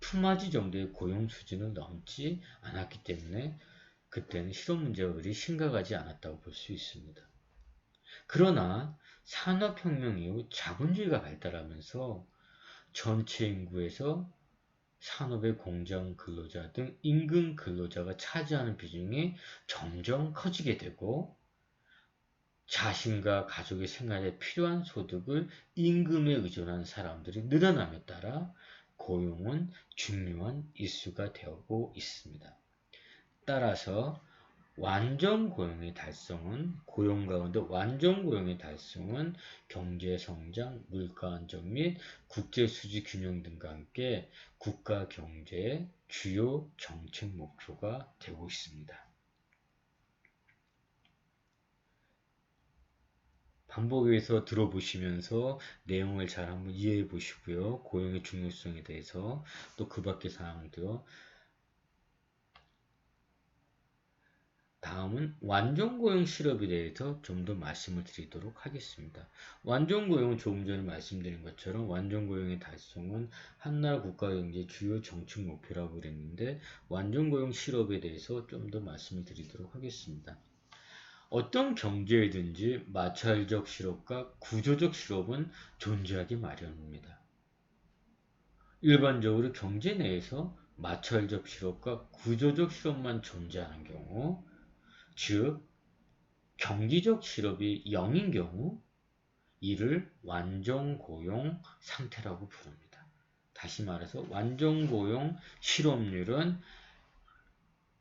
품앗이 정도의 고용 수준을 넘지 않았기 때문에 그때는 실업 문제가 그리 심각하지 않았다고 볼 수 있습니다. 그러나 산업혁명 이후 자본주의가 발달하면서 전체 인구에서 산업의 공장 근로자 등 임금 근로자가 차지하는 비중이 점점 커지게 되고 자신과 가족의 생활에 필요한 소득을 임금에 의존하는 사람들이 늘어남에 따라 고용은 중요한 이슈가 되고 있습니다. 따라서 완전 고용의 달성은 고용 가운데 완전 고용의 달성은 경제 성장, 물가 안정 및 국제 수지 균형 등과 함께 국가 경제의 주요 정책 목표가 되고 있습니다. 반복해서 들어보시면서 내용을 잘 한번 이해해 보시고요. 고용의 중요성에 대해서 또 그 밖의 사항도 다음은 완전고용 실업에 대해서 좀 더 말씀을 드리도록 하겠습니다. 완전고용은 조금 전에 말씀드린 것처럼 완전고용의 달성은 한나라 국가경제 주요 정책 목표라고 그랬는데 완전고용 실업에 대해서 좀 더 말씀을 드리도록 하겠습니다. 어떤 경제에든지 마찰적 실업과 구조적 실업은 존재하기 마련입니다. 일반적으로 경제 내에서 마찰적 실업과 구조적 실업만 존재하는 경우, 즉 경기적 실업이 0인 경우 이를 완전고용 상태라고 부릅니다. 다시 말해서 완전고용 실업률은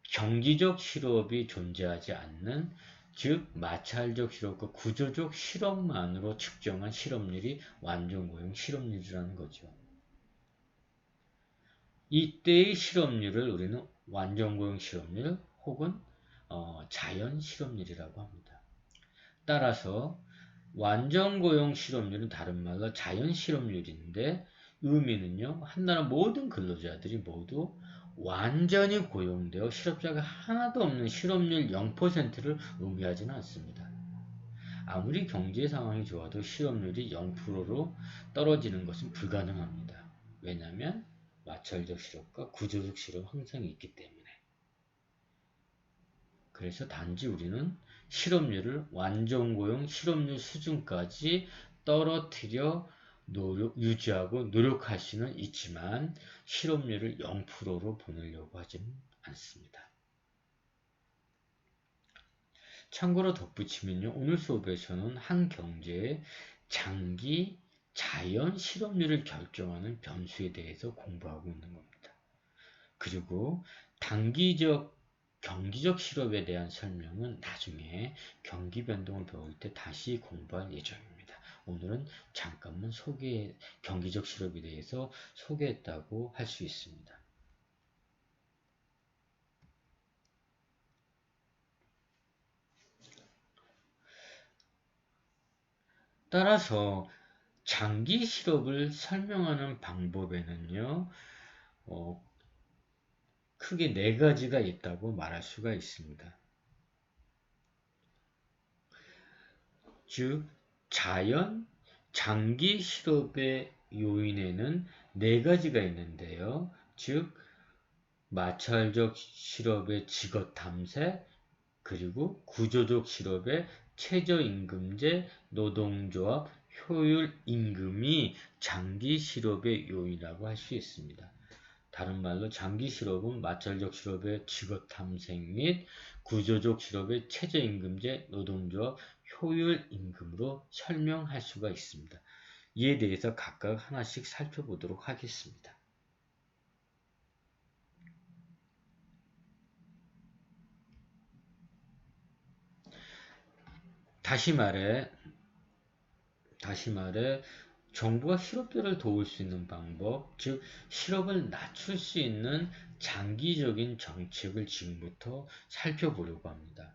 경기적 실업이 존재하지 않는 즉 마찰적 실업과 구조적 실업만으로 측정한 실업률이 완전고용 실업률이라는 거죠. 이때의 실업률을 우리는 완전고용 실업률 혹은 자연 실업률이라고 합니다. 따라서 완전고용 실업률은 다른 말로 자연 실업률인데 의미는요. 한나라 모든 근로자들이 모두 완전히 고용되어 실업자가 하나도 없는 실업률 0%를 의미하지는 않습니다. 아무리 경제 상황이 좋아도 실업률이 0%로 떨어지는 것은 불가능합니다. 왜냐하면 마찰적 실업과 구조적 실업 항상 있기 때문에. 그래서 단지 우리는 실업률을 완전고용 실업률 수준까지 떨어뜨려 유지하고 노력할 수는 있지만 실업률을 0%로 보내려고 하지는 않습니다. 참고로 덧붙이면요. 오늘 수업에서는 한 경제의 장기 자연 실업률을 결정하는 변수에 대해서 공부하고 있는 겁니다. 그리고 단기적 경기적 실업에 대한 설명은 나중에 경기 변동을 배울 때 다시 공부할 예정입니다. 오늘은 잠깐만 경기적 실업에 대해서 소개했다고 할 수 있습니다. 따라서 장기 실업을 설명하는 방법에는요, 크게 네 가지가 있다고 말할 수가 있습니다. 즉, 장기 실업의 요인에는 네 가지가 있는데요. 즉, 마찰적 실업의 직업 탐색, 그리고 구조적 실업의 최저임금제, 노동조합, 효율 임금이 장기 실업의 요인이라고 할 수 있습니다. 다른 말로 장기 실업은 마찰적 실업의 직업 탐색 및 구조적 실업의 최저임금제, 노동조합, 효율 임금으로 설명할 수가 있습니다. 이에 대해서 각각 하나씩 살펴보도록 하겠습니다. 다시 말해 정부가 실업자를 도울 수 있는 방법, 즉 실업을 낮출 수 있는 장기적인 정책을 지금부터 살펴보려고 합니다.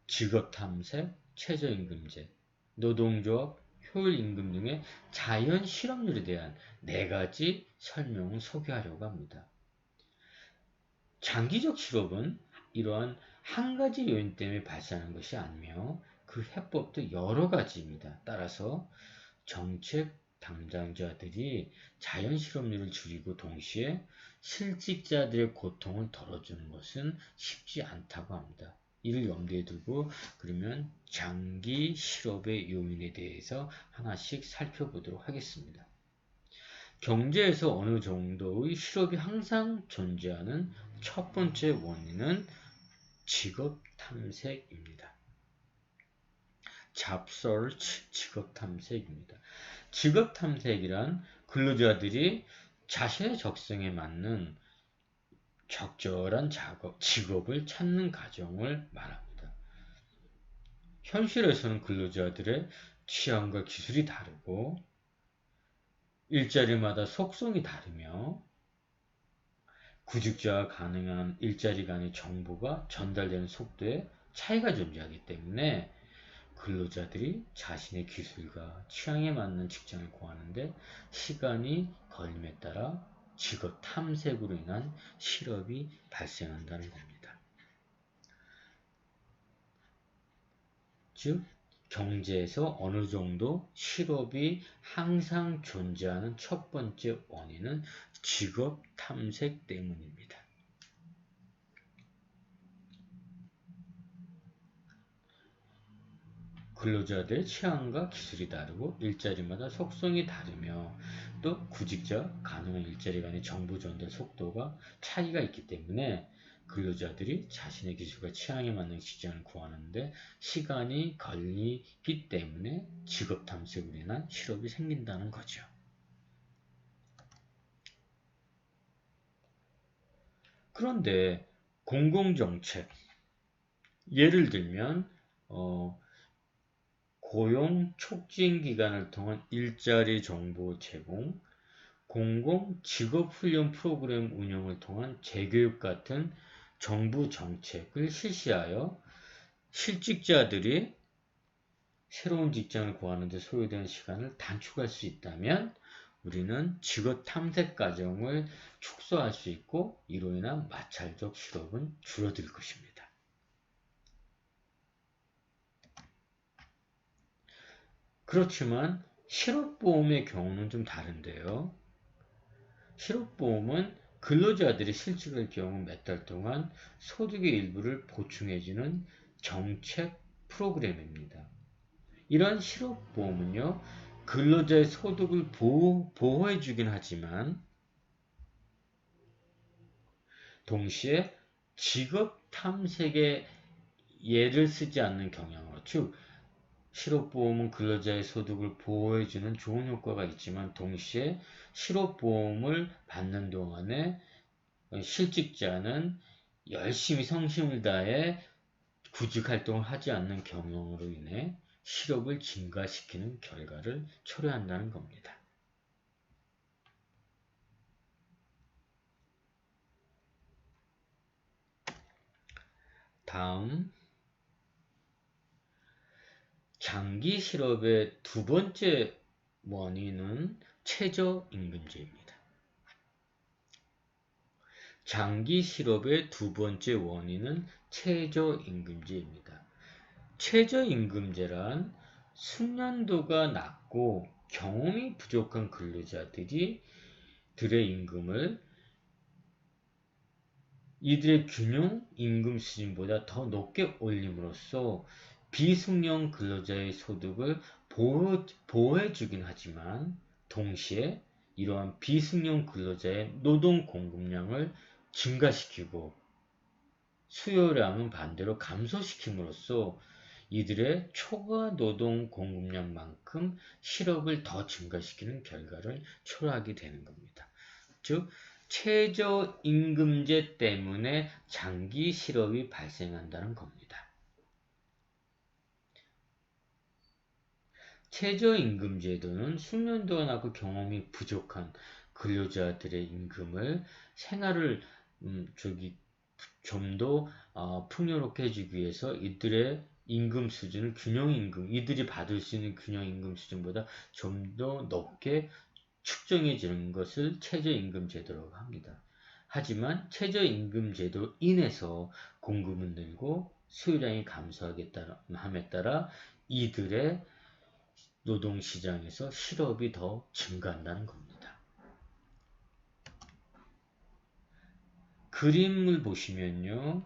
직업탐색, 최저임금제, 노동조합, 효율임금 등의 자연 실업률에 대한 네 가지 설명을 소개하려고 합니다. 장기적 실업은 이러한 한 가지 요인 때문에 발생하는 것이 아니며 그 해법도 여러 가지입니다. 따라서 정책 담당자들이 자연 실업률을 줄이고 동시에 실직자들의 고통을 덜어주는 것은 쉽지 않다고 합니다. 이를 염두에 두고 그러면 장기 실업의 요인에 대해서 하나씩 살펴보도록 하겠습니다. 경제에서 어느 정도의 실업이 항상 존재하는 첫 번째 원인은 직업 탐색입니다. Job search, 직업 탐색입니다. 직업 탐색이란 근로자들이 자신의 적성에 맞는 적절한 직업을 찾는 과정을 말합니다. 현실에서는 근로자들의 취향과 기술이 다르고 일자리마다 속성이 다르며 구직자가 가능한 일자리 간의 정보가 전달되는 속도에 차이가 존재하기 때문에 근로자들이 자신의 기술과 취향에 맞는 직장을 구하는데 시간이 걸림에 따라 직업 탐색으로 인한 실업이 발생한다는 겁니다. 즉, 경제에서 어느 정도 실업이 항상 존재하는 첫 번째 원인은 직업 탐색 때문입니다. 근로자들의 취향과 기술이 다르고 일자리마다 속성이 다르며 또 구직자 가능한 일자리 간의 정보 전달 속도가 차이가 있기 때문에 근로자들이 자신의 기술과 취향에 맞는 직장을 구하는데 시간이 걸리기 때문에 직업 탐색으로 인한 실업이 생긴다는 거죠. 그런데 공공정책, 예를 들면 고용 촉진 기관을 통한 일자리 정보 제공, 공공 직업훈련 프로그램 운영을 통한 재교육 같은 정부 정책을 실시하여 실직자들이 새로운 직장을 구하는 데 소요되는 시간을 단축할 수 있다면 우리는 직업 탐색 과정을 축소할 수 있고 이로 인한 마찰적 실업은 줄어들 것입니다. 그렇지만 실업보험의 경우는 좀 다른데요. 실업보험은 근로자들이 실직할 경우 몇 달 동안 소득의 일부를 보충해주는 정책 프로그램입니다. 이러한 실업보험은요, 근로자의 소득을 보호해주긴 하지만 동시에 직업 탐색에 예를 쓰지 않는 경향으로, 즉 실업보험은 근로자의 소득을 보호해주는 좋은 효과가 있지만 동시에 실업보험을 받는 동안에 실직자는 열심히 성심을 다해 구직활동을 하지 않는 경영으로 인해 실업을 증가시키는 결과를 초래한다는 겁니다. 다음, 장기 실업의 두 번째 원인은 최저임금제입니다. 장기 실업의 두 번째 원인은 최저임금제입니다. 최저임금제란 숙련도가 낮고 경험이 부족한 근로자들의 임금을 이들의 균형 임금 수준보다 더 높게 올림으로써 비숙련 근로자의 소득을 보호해주긴 하지만 동시에 이러한 비숙련 근로자의 노동 공급량을 증가시키고 수요량은 반대로 감소시킴으로써 이들의 초과 노동 공급량만큼 실업을 더 증가시키는 결과를 초래하게 되는 겁니다. 즉 최저임금제 때문에 장기 실업이 발생한다는 겁니다. 최저임금제도는 숙련도가 낮고 경험이 부족한 근로자들의 임금을 생활을 좀 더 풍요롭게 해주기 위해서 이들의 임금 수준을 균형임금, 이들이 받을 수 있는 균형임금 수준보다 좀 더 높게 측정해 주는 것을 최저임금제도라고 합니다. 하지만 최저임금제도로 인해서 공급은 늘고 수요량이 감소하겠다함에 따라 이들의 노동시장에서 실업이 더 증가한다는 겁니다. 그림을 보시면요.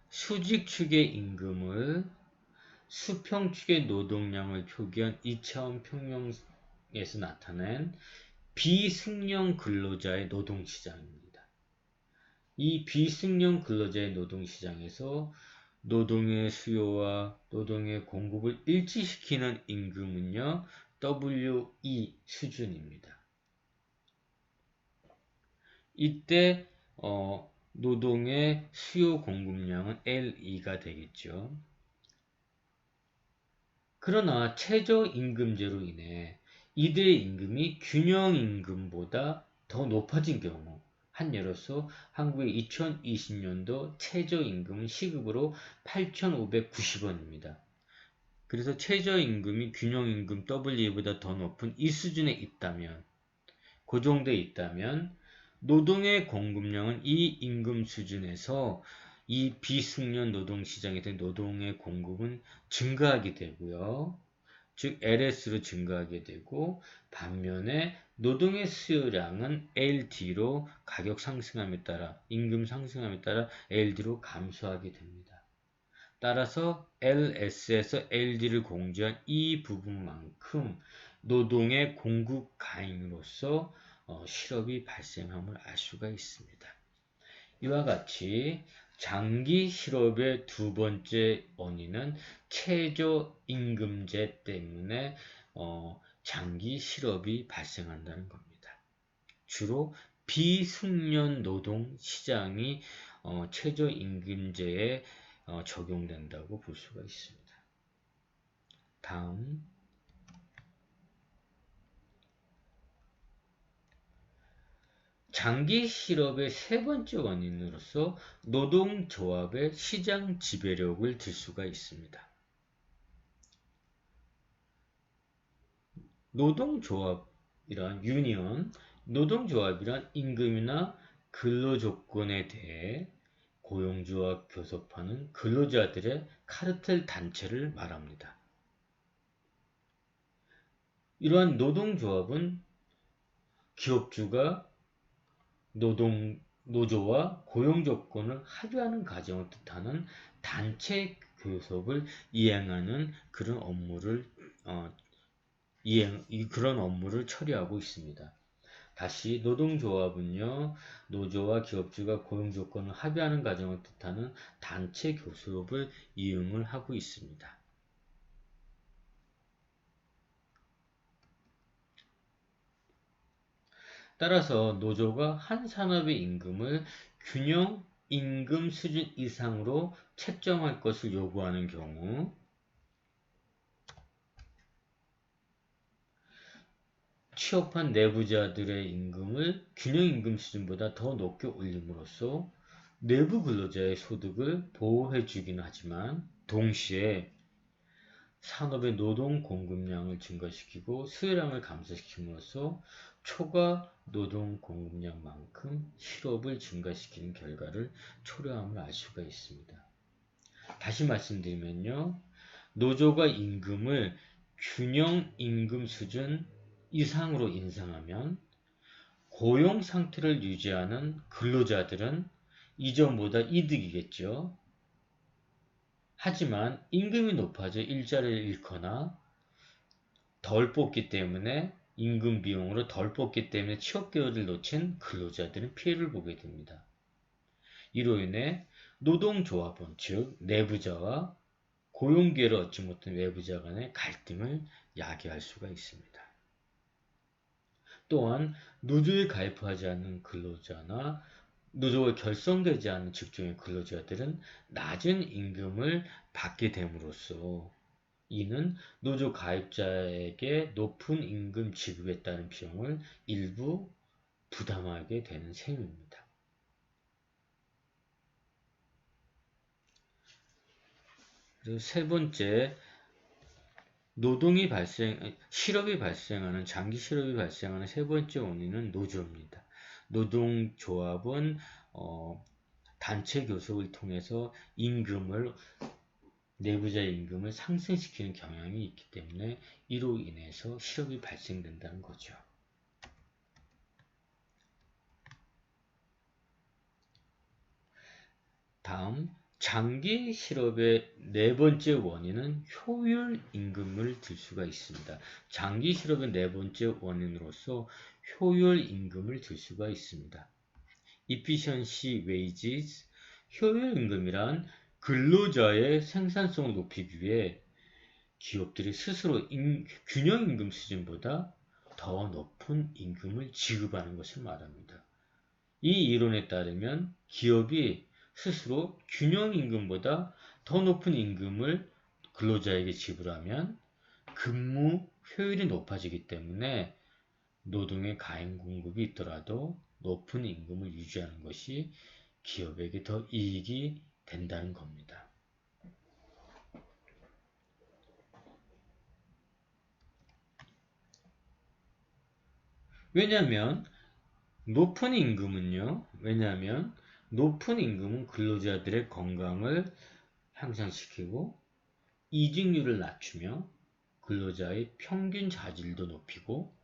수직 축의 임금을 수평 축의 노동량을 표기한 2차원 평면에서 나타낸 비숙련 근로자의 노동시장입니다. 이 비숙련 근로자의 노동시장에서 노동의 수요와 노동의 공급을 일치시키는 임금은요, WE 수준입니다. 이때 노동의 수요 공급량은 LE가 되겠죠. 그러나 최저임금제로 인해 이들의 임금이 균형임금보다 더 높아진 경우, 한 예로서 한국의 2020년도 최저임금은 시급으로 8,590원입니다. 그래서 최저임금이 균형임금 WE보다 더 높은 이 수준에 있다면, 고정되어 있다면 노동의 공급량은 이 임금 수준에서 이 비숙련 노동시장에 대한 노동의 공급은 증가하게 되고요. 즉 LS로 증가하게 되고 반면에 노동의 수요량은 LD로 가격 상승함에 따라 임금 상승함에 따라 LD로 감소하게 됩니다. 따라서 LS에서 LD를 공제한 이 부분만큼 노동의 공급 가잉으로서 실업이 발생함을 알 수가 있습니다. 이와 같이 장기 실업의 두 번째 원인은 최저임금제 때문에 장기 실업이 발생한다는 겁니다. 주로 비숙련 노동 시장이 최저임금제에 적용된다고 볼 수가 있습니다. 다음 장기 실업의 세 번째 원인으로서 노동조합의 시장 지배력을 들 수가 있습니다. 노동조합이란 유니언, 노동조합이란 임금이나 근로조건에 대해 고용주와 교섭하는 근로자들의 카르텔 단체를 말합니다. 이러한 노동조합은 기업주가 노조와 고용조건을 합의하는 과정을 뜻하는 단체 교섭을 이행하는 그런 업무를 처리하고 있습니다. 다시 노동조합은요, 노조와 기업주가 고용조건을 합의하는 과정을 뜻하는 단체 교섭을 이행을 하고 있습니다. 따라서 노조가 한 산업의 임금을 균형 임금 수준 이상으로 책정할 것을 요구하는 경우 취업한 내부자들의 임금을 균형 임금 수준보다 더 높게 올림으로써 내부 근로자의 소득을 보호해 주긴 하지만 동시에 산업의 노동 공급량을 증가시키고 수요량을 감소시킴으로써 초과 노동 공급량만큼 실업을 증가시키는 결과를 초래함을 알 수가 있습니다. 다시 말씀드리면요. 노조가 임금을 균형 임금 수준 이상으로 인상하면 고용 상태를 유지하는 근로자들은 이전보다 이득이겠죠. 하지만 임금이 높아져 일자리를 잃거나 덜 뽑기 때문에 임금 비용으로 덜 뽑기 때문에 취업 기회를 놓친 근로자들은 피해를 보게 됩니다. 이로 인해 노동조합원, 즉 내부자와 고용기회를 얻지 못한 외부자 간의 갈등을 야기할 수가 있습니다. 또한 노조에 가입하지 않는 근로자나 노조가 결성되지 않은 직종의 근로자들은 낮은 임금을 받게 됨으로써 이는 노조 가입자에게 높은 임금 지급에 따른 비용을 일부 부담하게 되는 셈입니다. 그리고 세 번째, 실업이 발생하는, 장기 실업이 발생하는 세 번째 원인은 노조입니다. 노동조합은 단체 교섭을 통해서 내부자 임금을 상승시키는 경향이 있기 때문에 이로 인해서 실업이 발생된다는 거죠. 다음, 장기 실업의 네 번째 원인은 효율 임금을 들 수가 있습니다. 장기 실업의 네 번째 원인으로서 효율 임금을 들 수가 있습니다. Efficiency wages, 효율 임금이란 근로자의 생산성을 높이기 위해 기업들이 스스로 균형 임금 수준보다 더 높은 임금을 지급하는 것을 말합니다. 이 이론에 따르면 기업이 스스로 균형 임금보다 더 높은 임금을 근로자에게 지불하면 근무 효율이 높아지기 때문에 노동의 가행 공급이 있더라도 높은 임금을 유지하는 것이 기업에게 더 이익이 된다는 겁니다. 왜냐하면 높은 임금은 근로자들의 건강을 향상시키고 이직률을 낮추며 근로자의 평균 자질도 높이고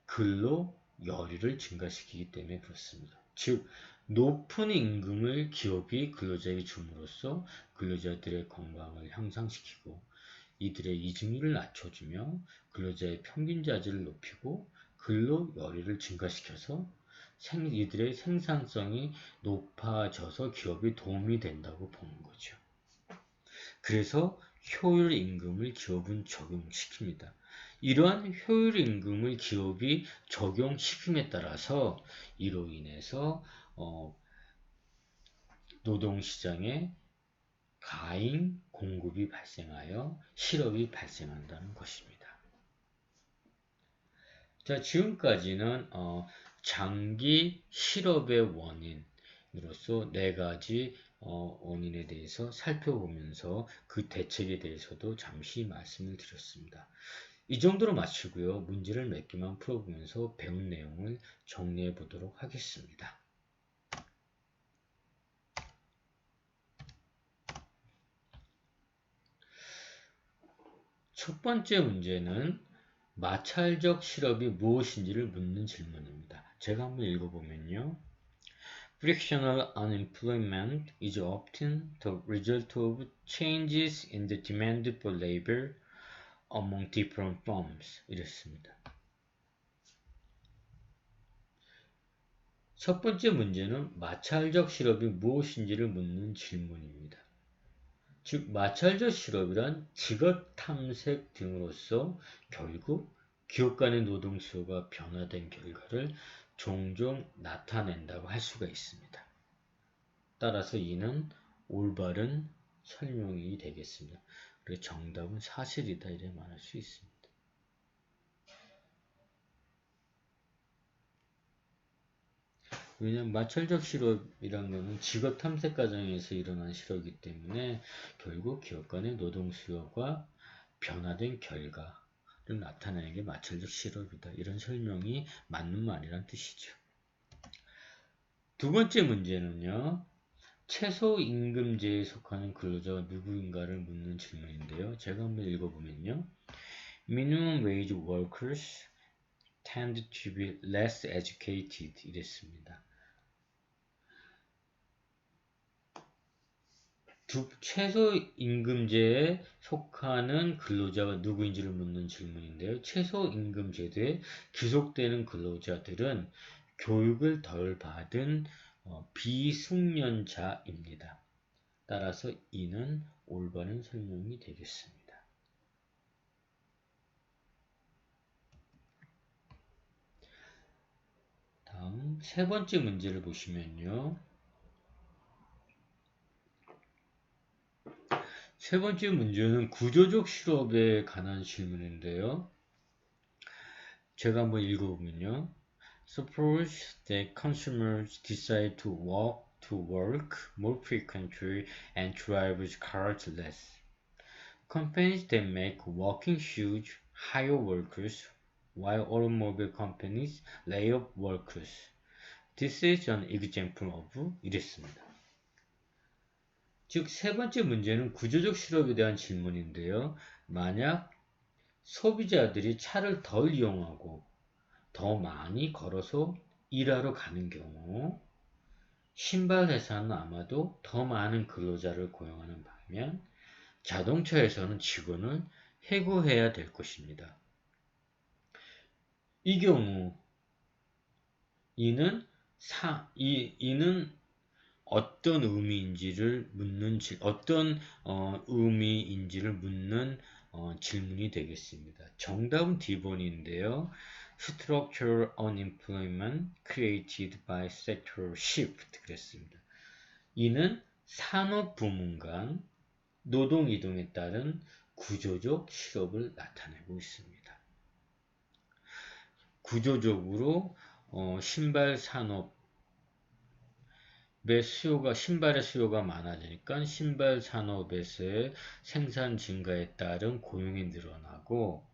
근로 여유를 증가시키기 때문에 그렇습니다. 즉, 높은 임금을 기업이 근로자에게 줌으로써 근로자들의 건강을 향상시키고 이들의 이직률을 낮춰주며 근로자의 평균 자질을 높이고 근로 여유를 증가시켜서 이들의 생산성이 높아져서 기업이 도움이 된다고 보는 거죠. 그래서 효율 임금을 기업은 적용시킵니다. 이러한 효율 임금을 기업이 적용시킴에 따라서 이로 인해서 노동시장에 과잉 공급이 발생하여 실업이 발생한다는 것입니다. 자, 지금까지는 장기 실업의 원인으로서 네 가지 원인에 대해서 살펴보면서 그 대책에 대해서도 잠시 말씀을 드렸습니다. 이 정도로 마치고요. 문제를 몇 개만 풀어보면서 배운 내용을 정리해 보도록 하겠습니다. 첫 번째 문제는 마찰적 실업이 무엇인지를 묻는 질문입니다. 제가 한번 읽어보면요. Frictional unemployment is often the result of changes in the demand for labor among different firms. 이랬습니다. 첫 번째 문제는 마찰적 실업이 무엇인지를 묻는 질문입니다. 즉, 마찰적 실업이란 직업 탐색 등으로서 결국 기업 간의 노동 수요가 변화된 결과를 종종 나타낸다고 할 수가 있습니다. 따라서 이는 올바른 설명이 되겠습니다. 그래서 정답은 사실이다 이렇게 말할 수 있습니다. 왜냐하면 마찰적 실업이란 것은 직업 탐색 과정에서 일어난 실업이기 때문에 결국 기업 간의 노동 수요가 변화된 결과를 나타내는 게 마찰적 실업이다. 이런 설명이 맞는 말이란 뜻이죠. 두 번째 문제는요. 최소임금제에 속하는 근로자가 누구인가를 묻는 질문인데요. 제가 한번 읽어보면요. Minimum wage workers tend to be less educated 이랬습니다. 최소임금제에 속하는 근로자가 누구인지를 묻는 질문인데요. 최소임금제도에 귀속되는 근로자들은 교육을 덜 받은 비숙련자입니다. 따라서 이는 올바른 설명이 되겠습니다. 다음 세 번째 문제를 보시면요. 세 번째 문제는 구조적 실업에 관한 질문인데요. 제가 한번 읽어보면요. Suppose that consumers decide to walk to work more frequently and drive cars less. Companies that make walking shoes hire workers, while automobile companies lay off workers. This is an example of 이랬습니다. 즉, 세 번째 문제는 구조적 실업에 대한 질문인데요. 만약 소비자들이 차를 덜 이용하고 더 많이 걸어서 일하러 가는 경우 신발 회사는 아마도 더 많은 근로자를 고용하는 반면 자동차 회사는 직원을 해고해야 될 것입니다. 이 경우 이는 어떤 의미인지를 묻는 질문이 되겠습니다. 정답은 D번인데요. Structural unemployment created by sector shift 그랬습니다. 이는 산업 부문 간 노동 이동에 따른 구조적 실업을 나타내고 있습니다. 구조적으로 신발 산업 신발의 수요가 많아지니까 신발 산업에서의 생산 증가에 따른 고용이 늘어나고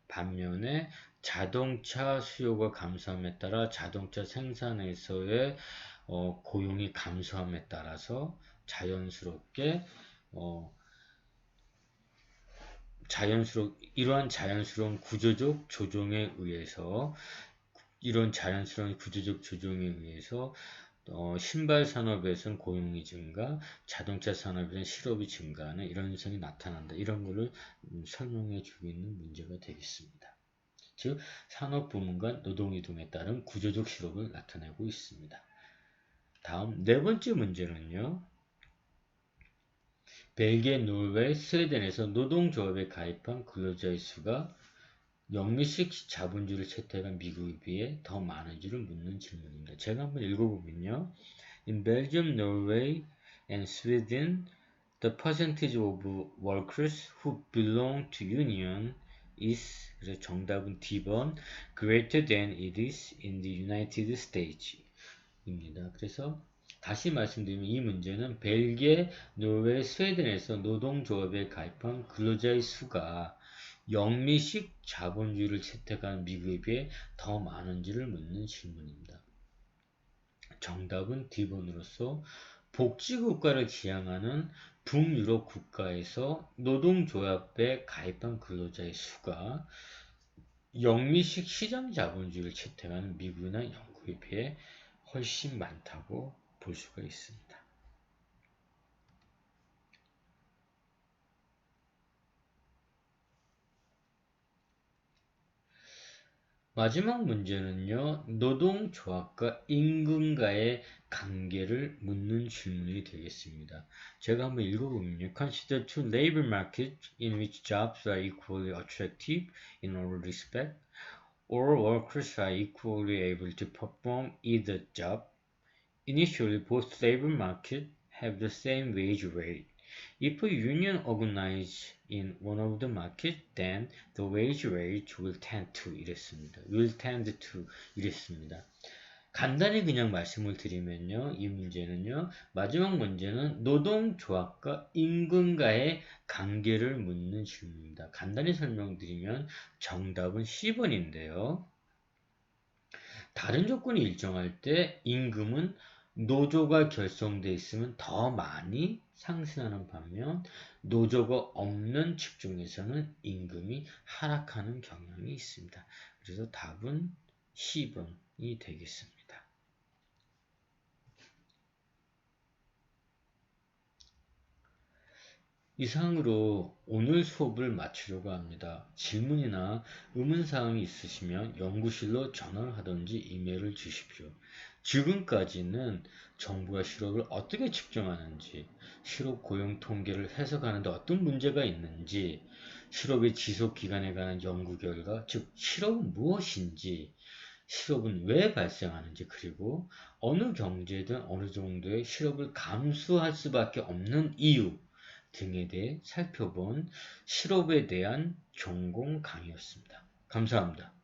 반면에 자동차 수요가 감소함에 따라 자동차 생산에서의 고용이 감소함에 따라서 이러한 자연스러운 구조적 조정에 의해서 신발 산업에서는 고용이 증가, 자동차 산업에서는 실업이 증가하는 이런 현상이 나타난다. 이런 거를 설명해 주고 있는 문제가 되겠습니다. 즉, 산업 부문 간 노동 이동에 따른 구조적 실업을 나타내고 있습니다. 다음 네 번째 문제는요. 벨기에, 노르웨이, 스웨덴에서 노동조합에 가입한 근로자의 수가 영미식 자본주의를 채택한 미국에 비해 더 많은지를 묻는 질문입니다. 제가 한번 읽어보면요. In Belgium, Norway, and Sweden, the percentage of workers who belong to union is, 그래서 정답은 D번, greater than it is in the United States 입니다. 그래서 다시 말씀드리면 이 문제는 벨기에, 노르웨이, 스웨덴에서 노동조합에 가입한 근로자의 수가 영미식 자본주의를 채택한 미국에 비해 더 많은지를 묻는 질문입니다. 정답은 D번으로서 복지국가를 지향하는 북유럽 국가에서 노동조합에 가입한 근로자의 수가 영미식 시장 자본주의를 채택하는 미국이나 영국에 비해 훨씬 많다고 볼 수가 있습니다. 마지막 문제는요. 노동조합과 임금과의 관계를 묻는 질문이 되겠습니다. 제가 한번 읽어보면요. Consider two labor markets in which jobs are equally attractive in all respects. All workers are equally able to perform either job. Initially, both labor markets have the same wage rate. If a union organizes in one of the markets, then the wage rate will tend to 이랬습니다. 간단히 그냥 말씀을 드리면요. 이 문제는요. 마지막 문제는 노동조합과 임금과의 관계를 묻는 질문입니다. 간단히 설명드리면 정답은 C번인데요. 다른 조건이 일정할 때 임금은 노조가 결성돼 있으면 더 많이 상승하는 반면 노조가 없는 직종에서는 임금이 하락하는 경향이 있습니다. 그래서 답은 C번이 되겠습니다. 이상으로 오늘 수업을 마치려고 합니다. 질문이나 의문사항이 있으시면 연구실로 전화를 하든지 이메일을 주십시오. 지금까지는 정부가 실업을 어떻게 측정하는지, 실업 고용 통계를 해석하는데 어떤 문제가 있는지, 실업의 지속 기간에 관한 연구 결과, 즉 실업은 무엇인지, 실업은 왜 발생하는지, 그리고 어느 경제든 어느 정도의 실업을 감수할 수밖에 없는 이유 등에 대해 살펴본 실업에 대한 전공 강의였습니다. 감사합니다.